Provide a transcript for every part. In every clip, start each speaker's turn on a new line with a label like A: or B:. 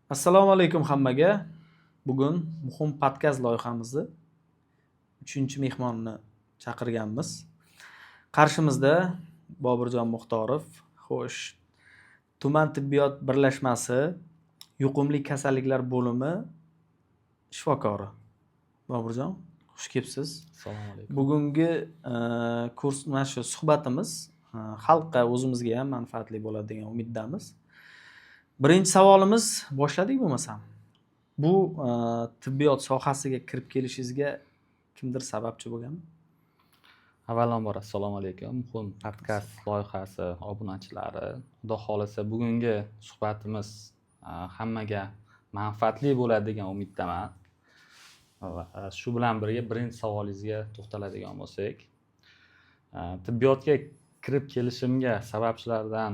A: Assalomu alaykum hammaga. Bugun muhim podkast loyihamizni 3-mehmonni chaqirganmiz. Qarshimizda Bobirjon Muxtorov, xo'sh, tuman tibbiyot birlashmasi yuqumli kasalliklar bo'limi shifokori. Bobirjon, xush kelibsiz.
B: Assalomu alaykum.
A: Bugungi kurs mana shu suhbatimiz xalqqa, o'zimizga ham manfaatli bo'ladi degan umiddamiz. Birinchi savolimiz boshladik bo'lmasam. Bu tibbiyot sohasiga kirib kelishingizga kimdir sababchi bo'lganmi?
B: Avvalambor assalomu alaykum. Muhim podkast loyihasi obunachilari. Xudo xolasa bugungi suhbatimiz hammaga manfaatli bo'ladi degan umiddaman. Shu bilan birga birinchi savolingizga to'xtaladigan bo'lsak, tibbiyotga kirib kelishimga sababchilardan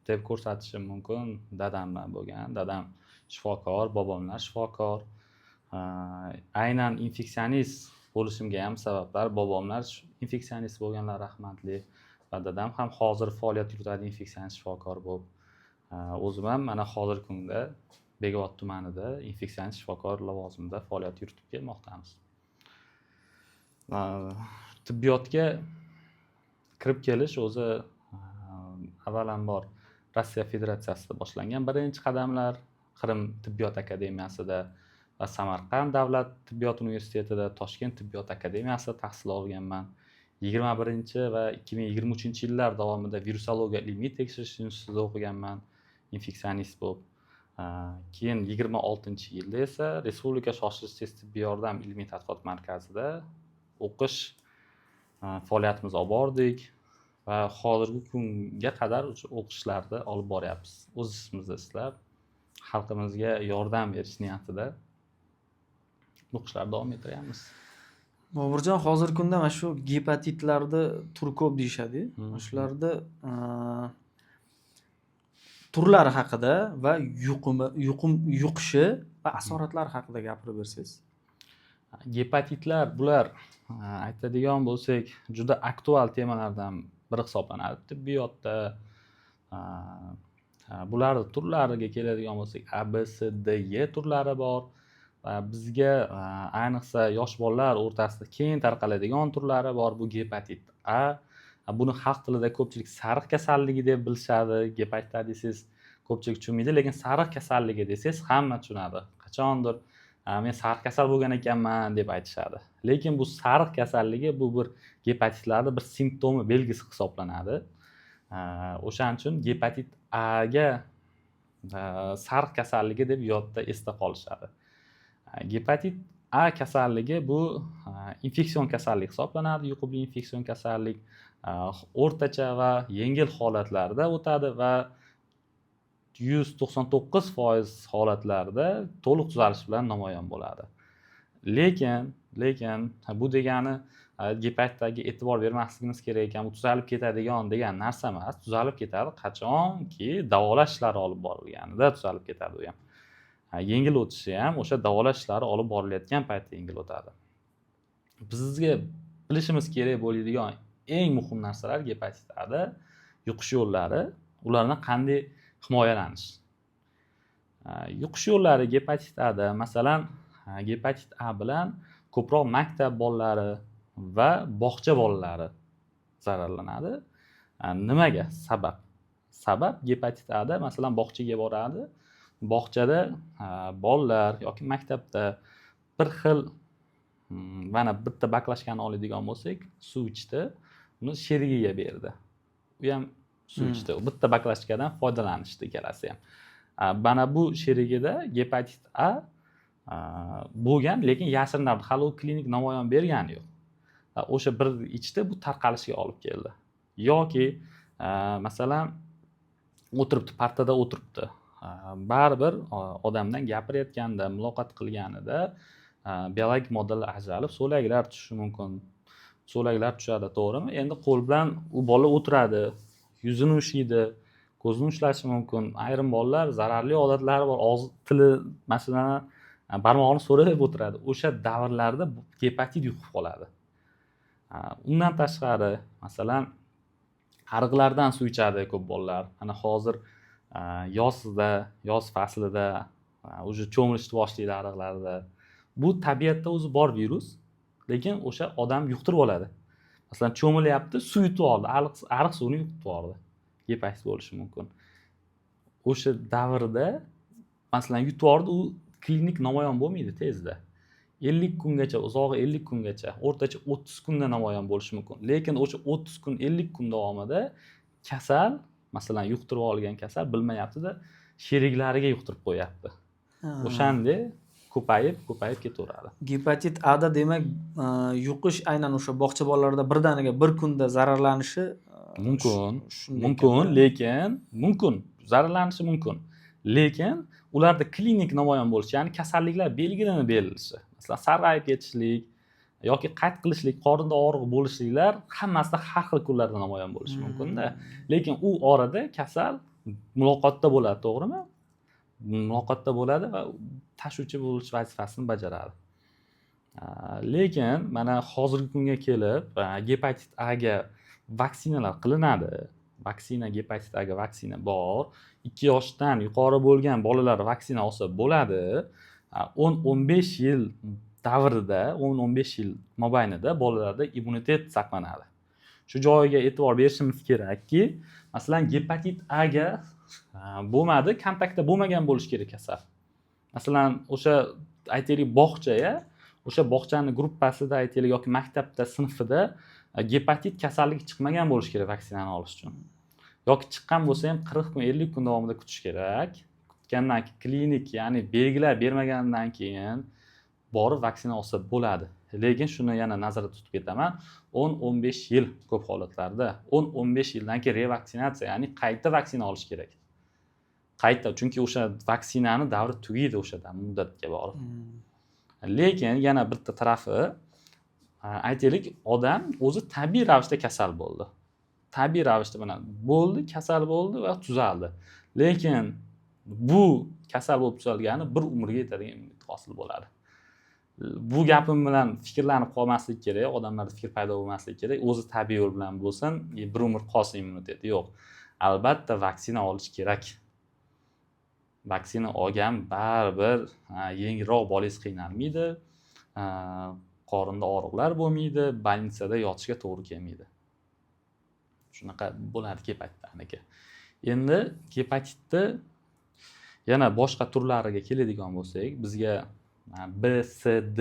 B: deb ko'rsatishim mumkin. Dadam bilan bo'lgan. Dadam shifokor, bobomlar shifokor. Aynan infeksionist bo'lishimga ham sabablar bobomlar infeksionist bo'lganlar rahmatli va dadam ham hozir faoliyat yuritadi infeksionist shifokor bo'lib. O'zim ham mana hozirgi kunda Bekobod tumanida infeksionist shifokor lavozimida faoliyat yuritib kelmoqdamiz. Tibbiyotga kirib kelish o'zi avvalambor Rossiya Federatsiyasida boshlangan birinchi qadamlar. Qrim tibbiyot akademiyasida va Samarqand davlat tibbiyot universitetida, Toshkent tibbiyot akademiyasida tahsil olganman. 21 va 2023-yillar davomida virusologiya ilmiy tekshirish institutida o'qiganman, infeksionist bo'lib. Keyin 26-yilda esa Respublika shoshilinch tez tibbiy yordam ilmiy tadqiqot markazida o'qish faoliyatimizni olib bordik va hozirgi kunga qadar o'qishlarni olib boryapmiz. O'z ishimizni ishlab, xalqimizga yordam berish niyatida o'qishlarni davom ettiryapmiz.
A: Bobirjon, hozirgi kunda mana shu gepatitlarda turi ko'p deyshadi. Shularda turlari haqida va yuqishi va asoratlari haqida gapirib bersangiz.
B: Gepatitlar bular aytadigan bo'lsak juda aktual temalardan biri hisoblanadi tibbiyotda. Bularning turlariga keladigan bo'lsak A, B, C, D, E turlari bor va bizga ayniqsa yosh bolalar o'rtasida keng tarqaladigan turlari bor. Bu gepatit A. Buni xalq tilida ko'pchilik sariq kasalligi deb bilishadi. Gepatit A desangiz ko'pchilik tushunmaydi, lekin sariq kasalligi desangiz hamma tushunadi. Qachondir men sariq kasal bo'lgan ekanman deb aytishadi. Lekin bu sariq kasalligi bu bir gepatitlarning bir simptomi, belgisi hisoblanadi. O'shaning uchun gepatit A'ga sariq kasalligi deb yodda esda qolishadi. Gepatit A kasalligi bu infeksion kasallik hisoblanadi. Yuqumli infeksion kasallik o'rtacha va yengil holatlarda o'tadi va 199% holatlarda to'liq tuzalish bilan namoyon bo'ladi. Lekin bu degani gepatitga e'tibor bermasligimiz kerak ekan, u tuzalib ketadigan degan narsa emas. Tuzalib ketadi qachonki davolash ishlari olib borilganida tuzalib ketadi u ham. Yengil o'tishi ham o'sha davolash ishlari olib borilayotgan paytda yengil o'tadi. Bizga bilishimiz kerak bo'ladigan eng muhim narsalar gepatitda yuqish yo'llari, ulardan qanday himoyalanish. Yuqish yo'llari gepatitda masalan gepatit A bilan ko'proq maktab bolalari va bog'cha bolalari zararlanadi. Nimaga? Sabab gepatit A'da masalan bog'chaga boradi. Bog'chada bolalar yoki maktabda bir xil mana bitta baklashkani oladigan bo'lsak, suv ichdi, uni sherigiga berdi. U ham suv ichdi. Bitta baklashkadan foydalanishdi ikkalasi ham. Mana bu sherigida gepatit A bo'lgan, lekin yashirinadi. Hali u klinik namoyon bergani yo'q. O'sha bir ichdi, bu tarqalishiga olib keldi. Yoki masalan o'tiribdi, partada o'tiribdi. Baribir odamdan gapirayotganda, muloqot qilganida biologik moddalar ajralib, so'laklar tushishi mumkin. So'laklar tushadi, to'g'rimi? Endi qo'l bilan u bola o'tiradi, yuzini ushlaydi, ko'zini ushlashi mumkin. Ayrim bolalar zararli odatlari bor, og'iz tili masalan barmog'ini so'rab o'tiradi. O'sha davrlarda gepatit yuqib qoladi. Undan tashqari masalan ariqlardan suv ichadi ko'p bolalar. Ana hozir yoz faslida уже cho'milishni boshlaydi ariqlarda. Bu tabiatda o'zi bor virus, lekin o'sha odam yuqtirib oladi. Masalan, cho'milyapti, suv yutib oldi, ariq suvini yutib oldi. Gepatit bo'lishi mumkin. O'sha davrda masalan yutib oldi, u klinik namoyon bo'lmaydi tezda. 50 kungacha, uzog'i 50 kungacha, o'rtacha 30 kunda namoyon bo'lishi mumkin. Lekin o'sha 30 kun, 50 kun davomida kasal, masalan, yuqtirib olgan kasal bilmayapti-da, sheriklariga yuqtirib qo'yapti. O'shanda ko'payib ketaveradi.
A: Gepatit A'da demak, yuqish aynan o'sha bog'cha bolalarida birdaniga bir kunda zararlanishi
B: mumkin, lekin zararlanishi mumkin. Lekin ularda klinik namoyon bo'lishi, ya'ni kasalliklar belgilanib berilishi. Masalan, sarg'ayib ketishlik yoki qayt qilishlik, qorinda og'riq bo'lishliklar hammasida har xil kunlarda namoyon bo'lishi mumkin-da. Lekin u orada kasal muloqotda bo'ladi, to'g'rimi? Muloqotda bo'ladi va tashuvchi bo'lish vazifasini bajaradi. Lekin mana hozirgi kunga kelib gepatit A'ga vaksinalar qilinadi. Gepatit A'ga vaksina bor. 2 yoshdan yuqori bo'lgan bolalar vaksina olsa bo'ladi. 10-15 yil davrida, 10-15 yil mobaynida bolalarda immunitet saqlanadi. Shu joyiga e'tibor berishimiz kerakki, masalan, gepatit A'ga bo'lmadi, kontaktda bo'lmagan bo'lishi kerak kasal. Masalan, o'sha aytaylik o'sha bog'chani gruppasida aytaylik yoki maktabda, sinfida gepatit kasalligi chiqmagan bo'lishi kerak vaksinani olish uchun. Yoki chiqqan bo'lsa ham 40 kun, 50 kun davomida kutish kerak. Kutgandan keyin klinik, ya'ni belgilar bermagandan keyin borib vaksina olsa bo'ladi. Lekin shuni yana nazarda tutib ketaman, 10-15 yil ko'p holatlarda 10-15 yildan keyin revaksinatsiya, ya'ni qayta vaksina olish kerak. Chunki o'sha vaksinani davri tugaydi o'shada muddatga borib. Lekin yana bitta tarafi, aytaylik, odam o'zi tabiiy ravishda kasal bo'ldi. Tabiiy ravishda kasal bo'ldi va tuzaldi. Lekin bu kasal bo'lib tuzalgani bir umrga yetadigan immunitet hosil bo'ladi. Bu gapim bilan fikrlanib qolmaslik kerak, odamlarda fikr paydo bo'lmaslik kerak. O'zi tabiiy yo'l bilan bo'lsin, bir umr qolsin immuniteti yo'q. Albatta vaksina olish kerak. Vaksina olgan baribir yengilroq bolangiz qiynalmaydi, qorinda og'riqlar bo'lmaydi, больницада yotishga to'g'ri kelmaydi. Shunaqa bo'ladi gepatitniki. Endi gepatitni yana boshqa turlariga keladigan bo'lsak, bizga B, C, D,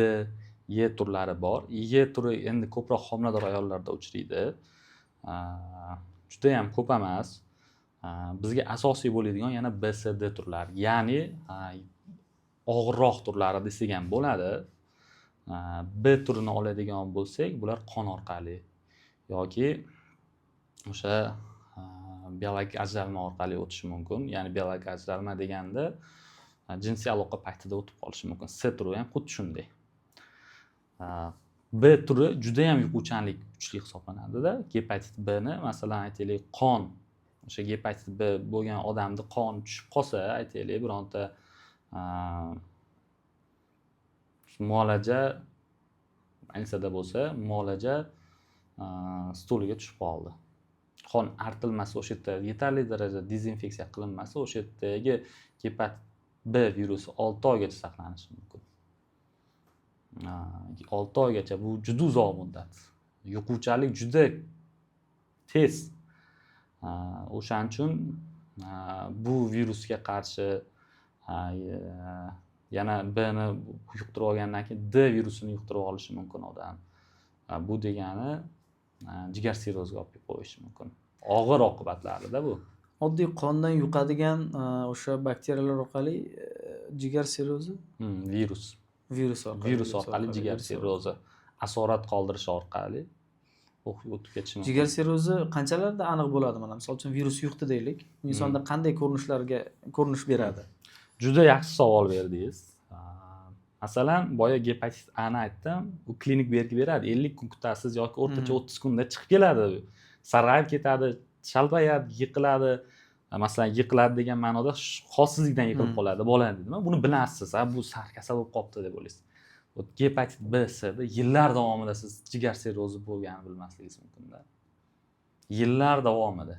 B: E turlari bor. E turi endi ko'proq homilador ayollarda uchraydi. Juda ham ko'p emas. Bizga asosiy bo'ladigan yana B, C, D turlari, ya'ni og'irroq turlari desak ham bo'ladi. B turini oladigan bo'lsak, bular qon orqali yoki o'sha biologik ajralma orqali o'tishi mumkin. Ya'ni biologik ajralma deganda jinsiy aloqa paytida o'tib qolishi mumkin. C turi ham xuddi shunday. B turi juda ham yuquvchanlik kuchli hisoblanadi-da. Gepatit B ni masalan aytaylik qon, o'sha gepatit B bo'lgan odamning qoni tushib qolsa, aytaylik bironta muolaja больницада bo'lsa, muolaja stoliga tushib qoldi. Qon artilmasa, o'sha yerda yetarli darajada dezinfeksiya qilinmasa, o'sha yerdagi gepatit B virusi 6 oygacha saqlanishi mumkin. 6 oygacha bu juda uzoq muddat. Yuquvchanlik juda tez. O'shaning uchun bu virusga qarshi yana B ni yuqtirib olgandan keyin D virusini yuqtirib olishi mumkin odam. Bu degani jigar sirroziga olib qo'yishi mumkin. Og'ir oqibatlarida bu.
A: Oddiy qondan yuqadigan o'sha bakteriyalar orqali jigar sirrozi, virus orqali jigar sirrozi asorat qoldirish orqali o'tib ketishi mumkin. Jigar sirrozi qanchalarda aniq bo'ladi? Mana misol uchun virus yuqdi deylik, insonda qanday ko'rinish beradi?
B: Juda yaxshi savol berdingiz. Masalan, boya gepatit A ni aytdim, u klinik belgi beradi. 50 kun kutasiz yoki o'rtacha 30 kunda chiqib keladi. Sarg'ayib ketadi, chalpayadi, yiqiladi. Masalan, yiqiladi degan ma'noda xossizlikdan yiqilib qoladi, bo'ladi deydimi? Buni bilasiz, bu sarkasal bo'lib qolibdi deb o'ylaysiz. Gepatit B, C da yillar davomida siz jigar sirrozi bo'lganini bilmasligingiz mumkin-da. Yillar davomida.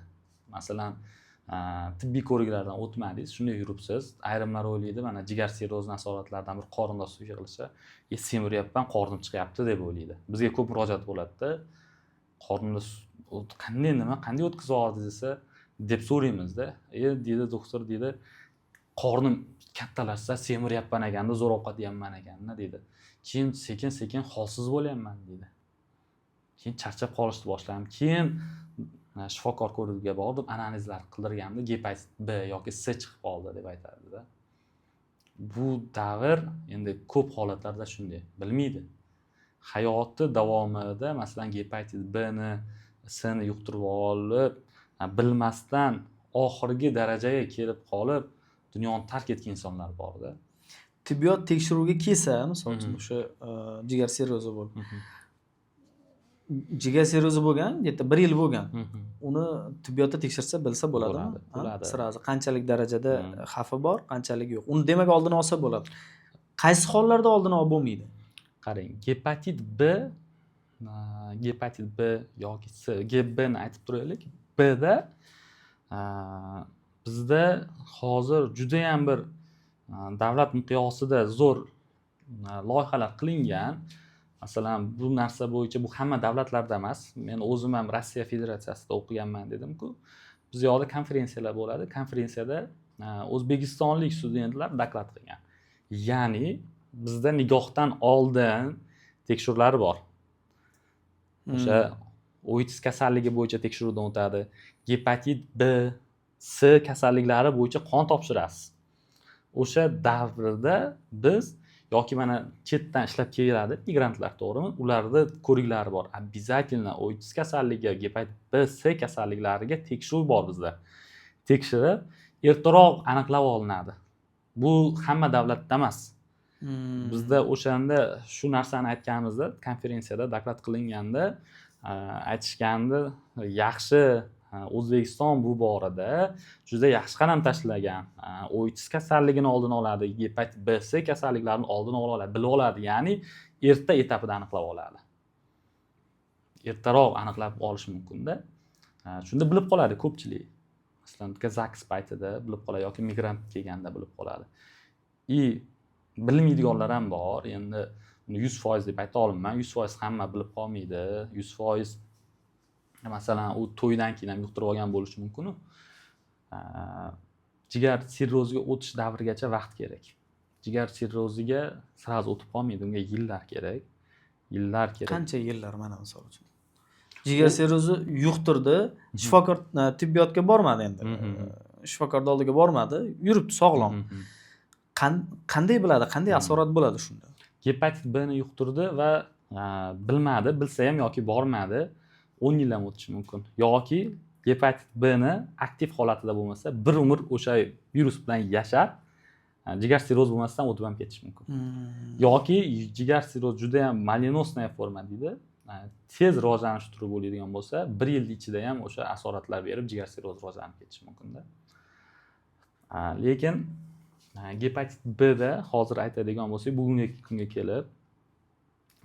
B: Masalan, tibbiy ko'riklardan o'tmadingiz, shunday yuribsiz. Ayrimlar o'ylaydi, mana jigar sirrozi asoratlaridan bir qorinda suv yig'ilishi, semiryapman, qornim chiqyapti deb o'ylaydi. Bizga ko'p murojaat bo'ladi-da. Qornimda qanday o'tkazib yubordi desa, deb so'raymiz-da. Deydi doktor, deydi, qornim kattalashsa semiryapman ekanda, zo'r ovqat yeyapman ekanda deydi. Keyin sekin-sekin holsiz bo'lyapman deydi. Keyin charchab qolishni boshladim. Keyin shifokor ko'rig'iga bordim, analizlar qildirganimda gepatit B yoki C chiqib qoldi deb aytadi-da. Bu davr endi ko'p holatlarda shunday, bilmaydi. Hayoti davomida masalan gepatit B ni, C ni yuqtirib olib, bilmasdan oxirgi darajaga kelib qolib dunyoni tark etgan insonlar bor-da.
A: Tibbiyot tekshiruviga kelsa, misol uchun o'sha jigar sirrozi bo'lib, jigar sirrozi bo'lgan, yerda 1 yil bo'lgan. Uni tibbiyotda tekshirsa bilsa bo'ladimi?
B: Bo'ladi.
A: Sirazi qanchalik darajada xavfi bor, qanchalik yo'q. Uni demak oldini olsa bo'ladi. Qaysi hollarda oldini olib bo'lmaydi?
B: Qarang, gepatit B yoki C, GB ni aytib turaylik. B da bizda hozir juda ham bir davlat miqyosida zo'r loyihalar qilingan. Masalan, bu narsa bo'yicha bu hamma davlatlarda emas. Men o'zim ham Rossiya Federatsiyasida o'qiganman dedim-ku. Biz yoqda konferensiyalar bo'ladi. Konferensiyada o'zbekistonlik studentlar doklad qilgan. Ya'ni bizda nigohdan oldin tekshiruvlar bor. O'sha oitis kasalligi bo'yicha tekshiruvdan o'tadi. Gepatit B, C kasalliklari bo'yicha qon topshirasiz. O'sha davrda biz yoki mana chetdan ishlab keladi migrantlar, to'g'rimi? Ularda ko'riklari bor. Обязательно oitis kasalligi, gepatit B, C kasalliklariga tekshiruv bor bizda. Tekshirib, ertaroq aniqlab olinadi. Bu hamma davlatda emas. Bizda o'shanda shu narsani aytganimizda, konferensiyada doklad qilinganda aytishgandi, yaxshi O'zbekiston bu borada juda yaxshi qadam tashlagan. Oitis kasalligini oldini oladi, gepatit B, C kasalliklarini oldini oladi, bilib oladi. Ya'ni erta etapida aniqlab oladi. Ertaroq aniqlab olish mumkin-da. Shunda bilib qoladi ko'pchilik. Masalan, zaks paytida bilib qoladi yoki migrant kelganda bilib qoladi. Bilmaydiganlar ham bor. Endi 100% deb ayta olmayman. 100% hamma bilib qolmaydi. 100% masalan, u to'ydan keyin ham yuqtirib olgan bo'lishi mumkin-ku. Jigar sirroziga o'tish davrigacha vaqt kerak. Jigar sirroziga sirroz o'tib qolmaydi, unga yillar kerak.
A: Qancha yillar mana misol uchun. Jigar sirrozi yuqtirdi, shifokor tibbiyotga bormadi endi. Shifokorning oldiga bormadi, yuribdi sog'lom. Qanday biladi, qanday asorat bo'ladi shunda?
B: Gepatit B ni yuqtirdi va bilmadi, bilsa ham yoki bormadi, 10 yil ham o'tishi mumkin. Yoki gepatit B ni aktiv holatida bo'lmasa, bir umr o'sha virus bilan yashab, jigar sirrozi bo'lmasdan o'tib ham ketishi mumkin. Yoki jigar sirrozi juda ham malinosnaya forma deydi. Tez rivojlanish turi bo'ladigan bo'lsa, 1 yil ichida ham o'sha asoratlar berib jigar sirrozi rivojlanib ketishi mumkin-da. Lekin gepatit B da hozir aytadigan bo'lsak, bugungi kunga kelib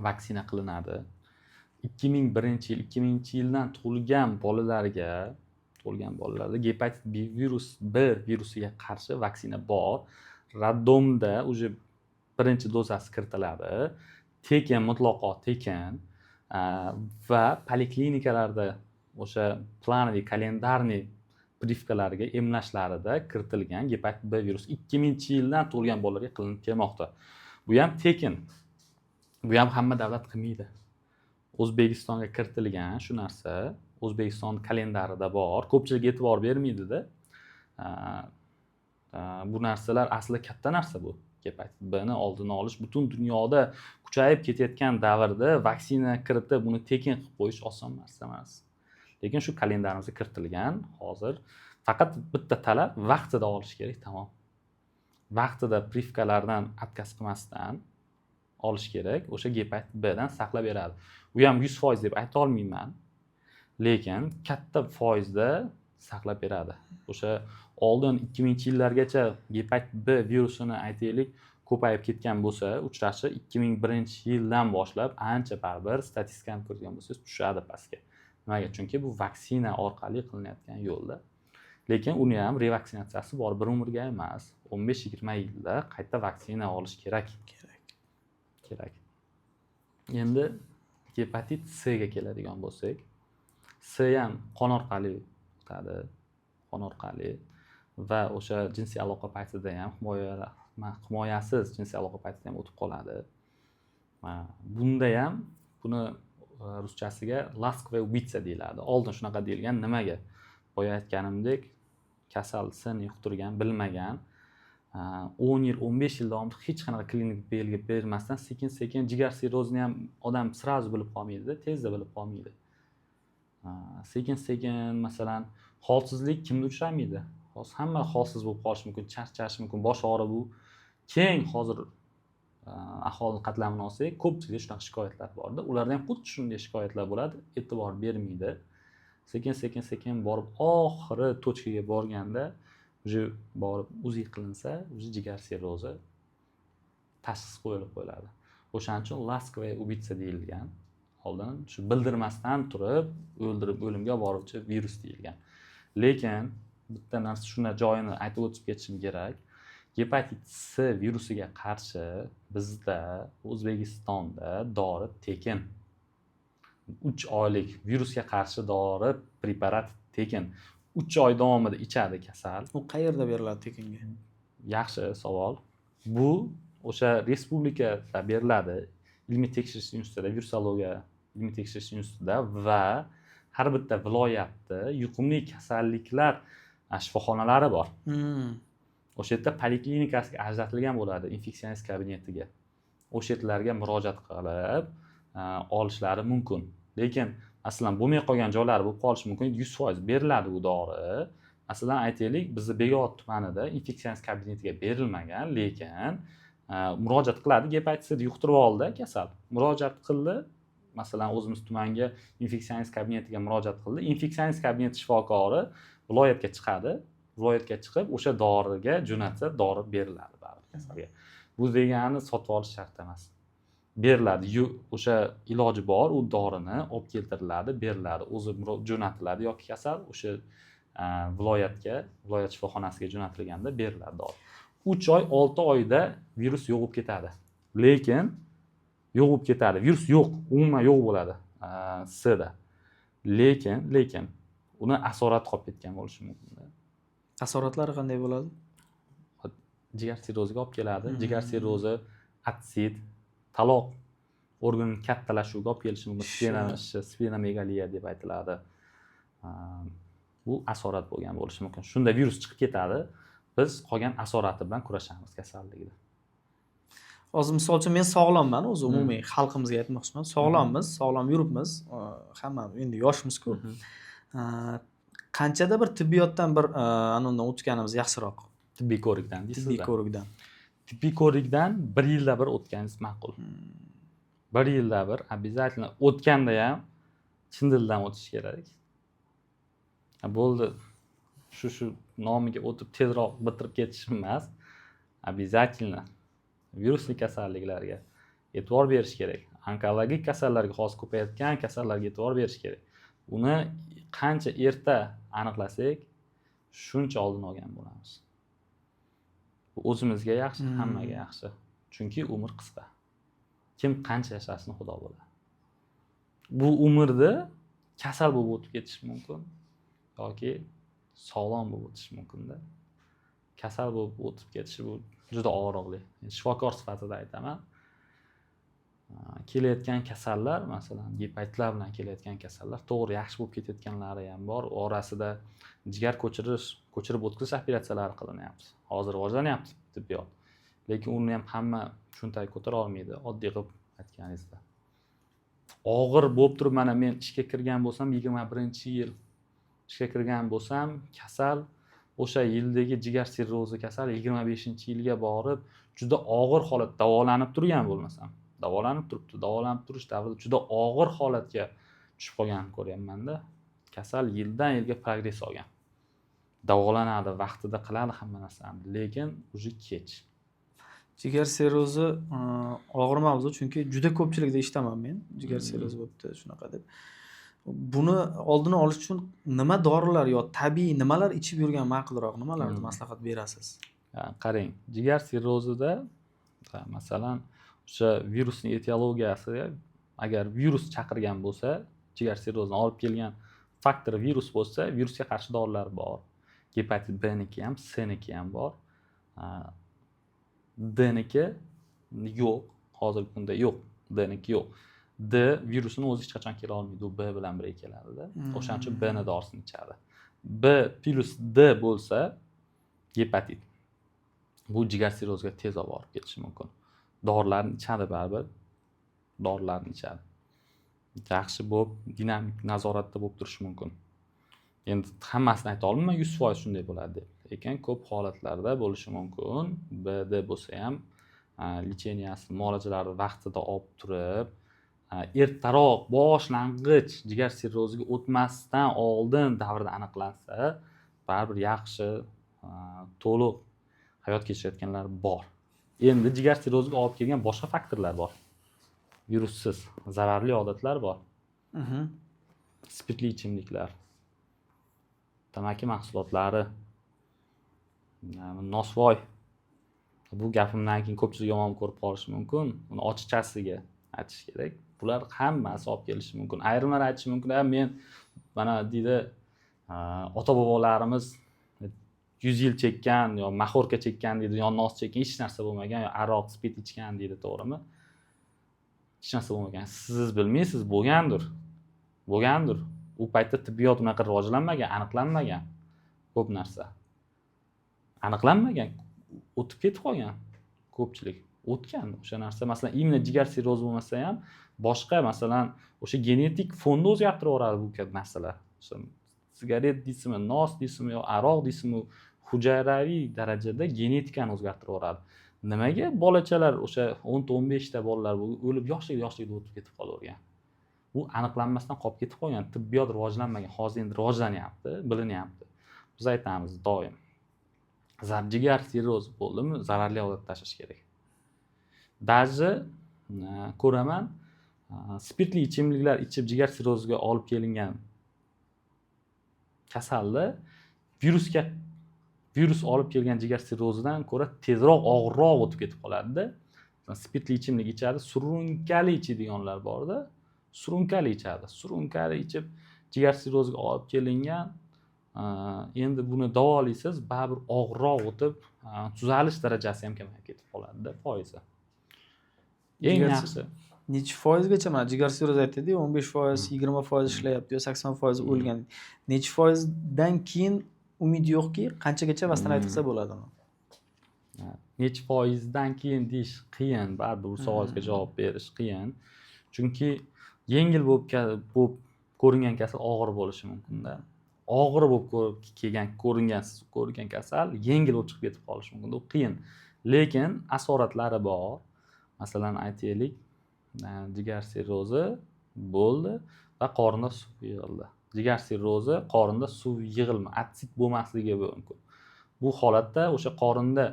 B: vaksina qilinadi. 2000-yildan tug'ilgan bolalarda gepatit B virusiga qarshi vaksina bor. Raddomda уже birinchi dozasi kiritiladi. Tekin, mutlaqo tekin va poliklinikalarda o'sha planoviy, kalendarniy privkalarga emlashlarida kiritilgan gepatit B virusi 2000-yildan tug'ilgan bolalarga qilinib kelmoqda. Bu ham tekin. Bu ham hamma davlat qilmaydi. O'zbekistonga kiritilgan shu narsa, O'zbekiston kalendarida bor. Ko'pchilik e'tibor bermaydi-da. Bu narsalar aslida katta narsa bu. Gepatit B ni oldini olish butun dunyoda kuchayib ketayotgan davrda vaksina kiritib, uni tekin qilib qo'yish oson narsa emas. Lekin shu kalendarimizga kiritilgan. Hozir faqat bitta talab, vaqtida olish kerak, tamom. Vaqtida privkalardan отказ qilmasdan olish kerak. O'sha gepatit B dan saqlab beradi. U ham 100% deb ayta olmayman. Lekin katta foizda saqlab beradi. O'sha oldin 2000-yillargacha gepatit B virusini aytaylik ko'payib ketgan bo'lsa, uchrashi 2001-yildan boshlab ancha baribir statistikani ko'rgan bo'lsangiz tushadi pastga. Nimaga? Chunki bu vaksina orqali qilinayotgan yo'lda. Lekin uni ham revaksinatsiyasi bor, bir umrga emas, 15-20 yilda qayta vaksina olish kerak. Endi gepatit C ga keladigan bo'lsak, C ham qon orqali o'tadi, qon orqali va o'sha jinsiy aloqa paytida ham himoyasiz jinsiy aloqa paytida ham o'tib qoladi. Bunda ham buni ruschasiga laskovaya ubitsa deyiladi. Oldin shunaqa deyilgan. Nimaga? Boya aytganimdek, kasal C'ni yuqtirgan, bilmagan 10 yil, 15 yil davomida hech qanaqa klinik belgi bermasdan sekin-sekin jigar sirrozini ham odam srazu bilib qolmaydi, tezda bilib qolmaydi. Sekin-sekin masalan, holsizlik kimda uchramaydi? Hozir hamma holsiz bo'lib qolishi mumkin, charchashi mumkin, bosh og'riq. Keng hozir aholi qatlamini olsak, ko'pchilik shunaqa shikoyatlar borda. Ularda ham xuddi shunday shikoyatlar bo'ladi, e'tibor bermaydi. Sekin borib oxiri tochkaga borganda уже borib UZI qilinsa, уже jigar sirrozi tashxis qo'yilib qo'yiladi. O'shaning uchun laskovaya ubitsa deyilgan. Oldin shu bildirmasdan turib o'ldirib o'limga boruvchi virus deyilgan. Lekin bitta narsa shuna joyini aytib o'tib ketishim kerak. Gepatit C virusiga qarshi bizda O'zbekistonda dori tekin. 3 oylik virusga qarshi dori preparat tekin. 3 oy davomida ichadi kasal.
A: U qayerda beriladi tekinga?
B: Yaxshi savol. Bu o'sha respublikada beriladi. Ilmiy tekshirish institutida, virusologiya ilmiy tekshirish institutida va har bitta viloyatda yuqumli kasalliklar shifoxonalari bor. O'sha yerda poliklinikasiga ajratilgan bo'ladi, infeksionist kabinetiga. O'sha yerlarga murojaat qilib olishlari mumkin. Lekin masalan bo'lmay qolgan joylari bo'lib qolishi mumkin. 100% beriladi u dori. Masalan aytaylik, bizning Bekobod tumanida infeksionist kabinetiga berilmagan, lekin murojaat qiladi, gepatit C yuqtirib oldi kasal. Murojaat qildi, masalan o'zimiz tumanga infeksionist kabinetiga murojaat qildi. Infeksionist kabinet shifokori viloyatga chiqadi. Viloyatga chiqib o'sha doriga jo'natsa, dori beriladi baribir kasalga. Bu degani sotib olish shart emas. Beriladi. O'sha iloji bor, u dorini olib keltiriladi, beriladi, o'zi jo'natiladi yoki kasal o'sha viloyatga, viloyat shifoxonasiga jo'natilganda beriladi dori. 3 oy, 6 oyda virus yo'qib ketadi. Lekin yo'qib ketadi. Virus yo'q, umuman yo'q bo'ladi C da. Lekin uni asorati qolib ketgan bo'lishi mumkin.
A: Asoratlari qanday bo'ladi?
B: Jigar sirroziga olib keladi. Jigar sirrozi, atsid, taloq organi kattalashuviga olib kelishi mumkin. Splenomegalia deb aytiladi. Bu asorat bo'lgan bo'lishi mumkin. Shunda virus chiqib ketadi. Biz qolgan asorati bilan kurashamiz kasallikda.
A: Hozir misol uchun men sog'lomman, o'zi umumiy xalqimizga aytmoqchiman. Sog'lommiz, sog'lom yuribmiz. Hammamiz endi yoshmiz-ku. Qanchada bir tibbiyotdan bir anondan o'tganimiz yaxshiroq.
B: Tibbiy ko'rikdan deysiz.
A: Tibbiy ko'rikdan.
B: Tibbiy ko'rikdan 1 yilda bir o'tganingiz ma'qul. 1 yilda bir обязательно o'tganda ham chin dildan o'tish kerak. Bo'ldi. Shu nomiga o'tib tezroq bitirib ketish emas. Обязательно virusli kasalliklarga e'tibor berish kerak. Onkologik kasallarga xos ko'payotgan kasallarga e'tibor berish kerak. Uni qancha erta aniqlasak, shuncha oldin olgan bo'lamiz. Bu o'zimizga yaxshi, hammaga yaxshi. Chunki umr qisqa. Kim qancha yashashini Xudo biladi. Bu umrda kasal bo'lib o'tib ketish mumkin yoki sog'lom bo'lib o'tish mumkin-da. Kasal bo'lib o'tib ketishi bu juda og'riqli. Shifokor sifatida aytaman. Kelayotgan kasallar, masalan, gepatitlar bilan kelayotgan kasallar to'g'ri yaxshi bo'lib ketayotganlari ham bor. Orasida jigar ko'chirib o'tkazish operatsiyalari qilinyapti. Hozir rivojlanyapti tibbiyot. Lekin uni ham hamma cho'ntag ko'tara olmaydi, oddiy qilib aytganingizda. Og'ir bo'lib turib, mana men ishga kirgan bo'lsam, 21-yil ishga kirgan bo'lsam, kasal o'sha yildagi jigar sirrozi kasali 25-yilga borib juda og'ir holat davolanib turgan bo'lmasam, davolanib turibdi, davolanib turish davrida juda og'ir holatga tushib qolganini ko'ryapman-da. Kasal yildan yilga progress olgan. Davolanadi, vaqtida qiladi hamma narsani, lekin уже kech.
A: Jigar sirrozi og'ir mavzu, chunki juda ko'pchilikda eshitaman men. Jigar sirrozi bo'pti, shunaqa deb. Buni oldini olish uchun nima dorilar yo tabiiy nimalar ichib yurgan ma'qulroq, nimalarni maslahat berasiz?
B: Qarang, jigar sirrozida masalan o'sha virusning etiologiyasi, agar virus chaqirgan bo'lsa, jigar sirrozini olib kelgan faktor virus bo'lsa, virusga qarshi dorilar bor. Gepatit B niki ham, C niki ham bor. D niki yo'q, hozirgi kunda yo'q. D niki yo'q. D virusini o'zi hech qachon kela olmaydi, u B bilan birga keladida. O'shaning uchun B ni dorisini ichadi. B plus D bo'lsa gepatit. Bu jigar sirroziga tez olib borib ketishi mumkin. Dorilarni ichadi baribir. Dorilarni ichadi. Yaxshi bo'lib, dinamik nazoratda bo'lib turishi mumkin. Endi hammasini ayta olmayman 100% shunday bo'ladi deb. Lekin ko'p holatlarda bo'lishi mumkin. BD bo'lsa ham lecheniyasi, muolajalarni vaqtida olib turib, ertaroq boshlang'ich jigar sirroziga o'tmasdan oldin davrda aniqlansa, baribir yaxshi, to'liq hayot kechirayotganlar bor. Endi jigar sirroziga olib kelgan boshqa faktorlar bor. Virussiz, zararli odatlar bor. Spirtli ichimliklar, tamaki mahsulotlari, nosvoy. Bu gapimdan keyin ko'pchilik yomon ko'rib qolishi mumkin. Uni ochiqchasiga aytish kerak. Bular hammasi olib kelishi mumkin. Ayrimlar aytishi mumkin, men mana deydi, ota-bobolarimiz 100 yil chekkan yo maxorka chekkan deydi, yo nos chekkan, hech narsa bo'lmagan, yo aroq, spirt ichgan deydi, to'g'rimi? Hech narsa bo'lmagan. Siz bilmaysiz, bo'lgandir. U paytda tibbiyot unaqa rivojlanmagan, aniqlanmagan ko'p narsa. Aniqlanmagan, o'tib ketib qolgan ko'pchilik. O'tgan o'sha narsa. Masalan, imенно jigar sirrozi bo'lmasa ham, boshqa masalan, o'sha genetik fonni o'zgartirib yuboradi bu kabi narsalar. Sigaret deysizmi, nos deysizmi, yo aroq deysizmi, hujayraviy darajada genetikani o'zgartirib yuboradi. Nimaga bolachalar o'sha 10-15 ta bolalar o'lib yoshligida o'tib ketib qolavergan? Bu aniqlanmasdan qolib ketib qolgan, tibbiyot rivojlanmagan, hozir endi rivojlanyapti, bilinyapti. Biz aytamiz doim. Jigar sirrozi bo'ldimi, zararli odat tashlash kerak. Даже ko'raman, spirtli ichimliklar ichib jigar sirroziga olib kelingan kasalda virus olib kelgan jigar sirrozidan ko'ra tezroq, og'irroq o'tib ketib qoladi-da. Spirtli ichimlik ichadi, surunkali ichadiganlar bor-da. Surunkali ichadi. Surunkali ichib jigar sirroziga olib kelingan, endi buni davolaysiz, baribir og'irroq o'tib, tuzalish darajasi ham kamayib ketib qoladi-da, foizi. Eng yaxshi.
A: Necha foizgacha mana jigar sirrozi aytdi-ku, 15%, 20% ishlayapti, yo 80% o'lgan. Necha foizdan keyin umid yo'qki, qanchagacha vasdan aytsa bo'ladi uni?
B: Necha foizdan keyin deyish qiyin, baribir bu savolga javob berish qiyin. Chunki yengil bo'lib ko'ringan kasal og'ir bo'lishi mumkin-da. Og'ir bo'lib ko'ringan kasal yengil bo'lib chiqib ketib qolishi mumkin. Bu qiyin. Lekin asoratlari bor. Masalan, aytaylik, jigar sirrozi bo'ldi va qorinda suv yig'ildi. Jigar sirrozi qorinda suv yig'ilma, atsit bo'lmasligi mumkin. Bu holatda o'sha qorinda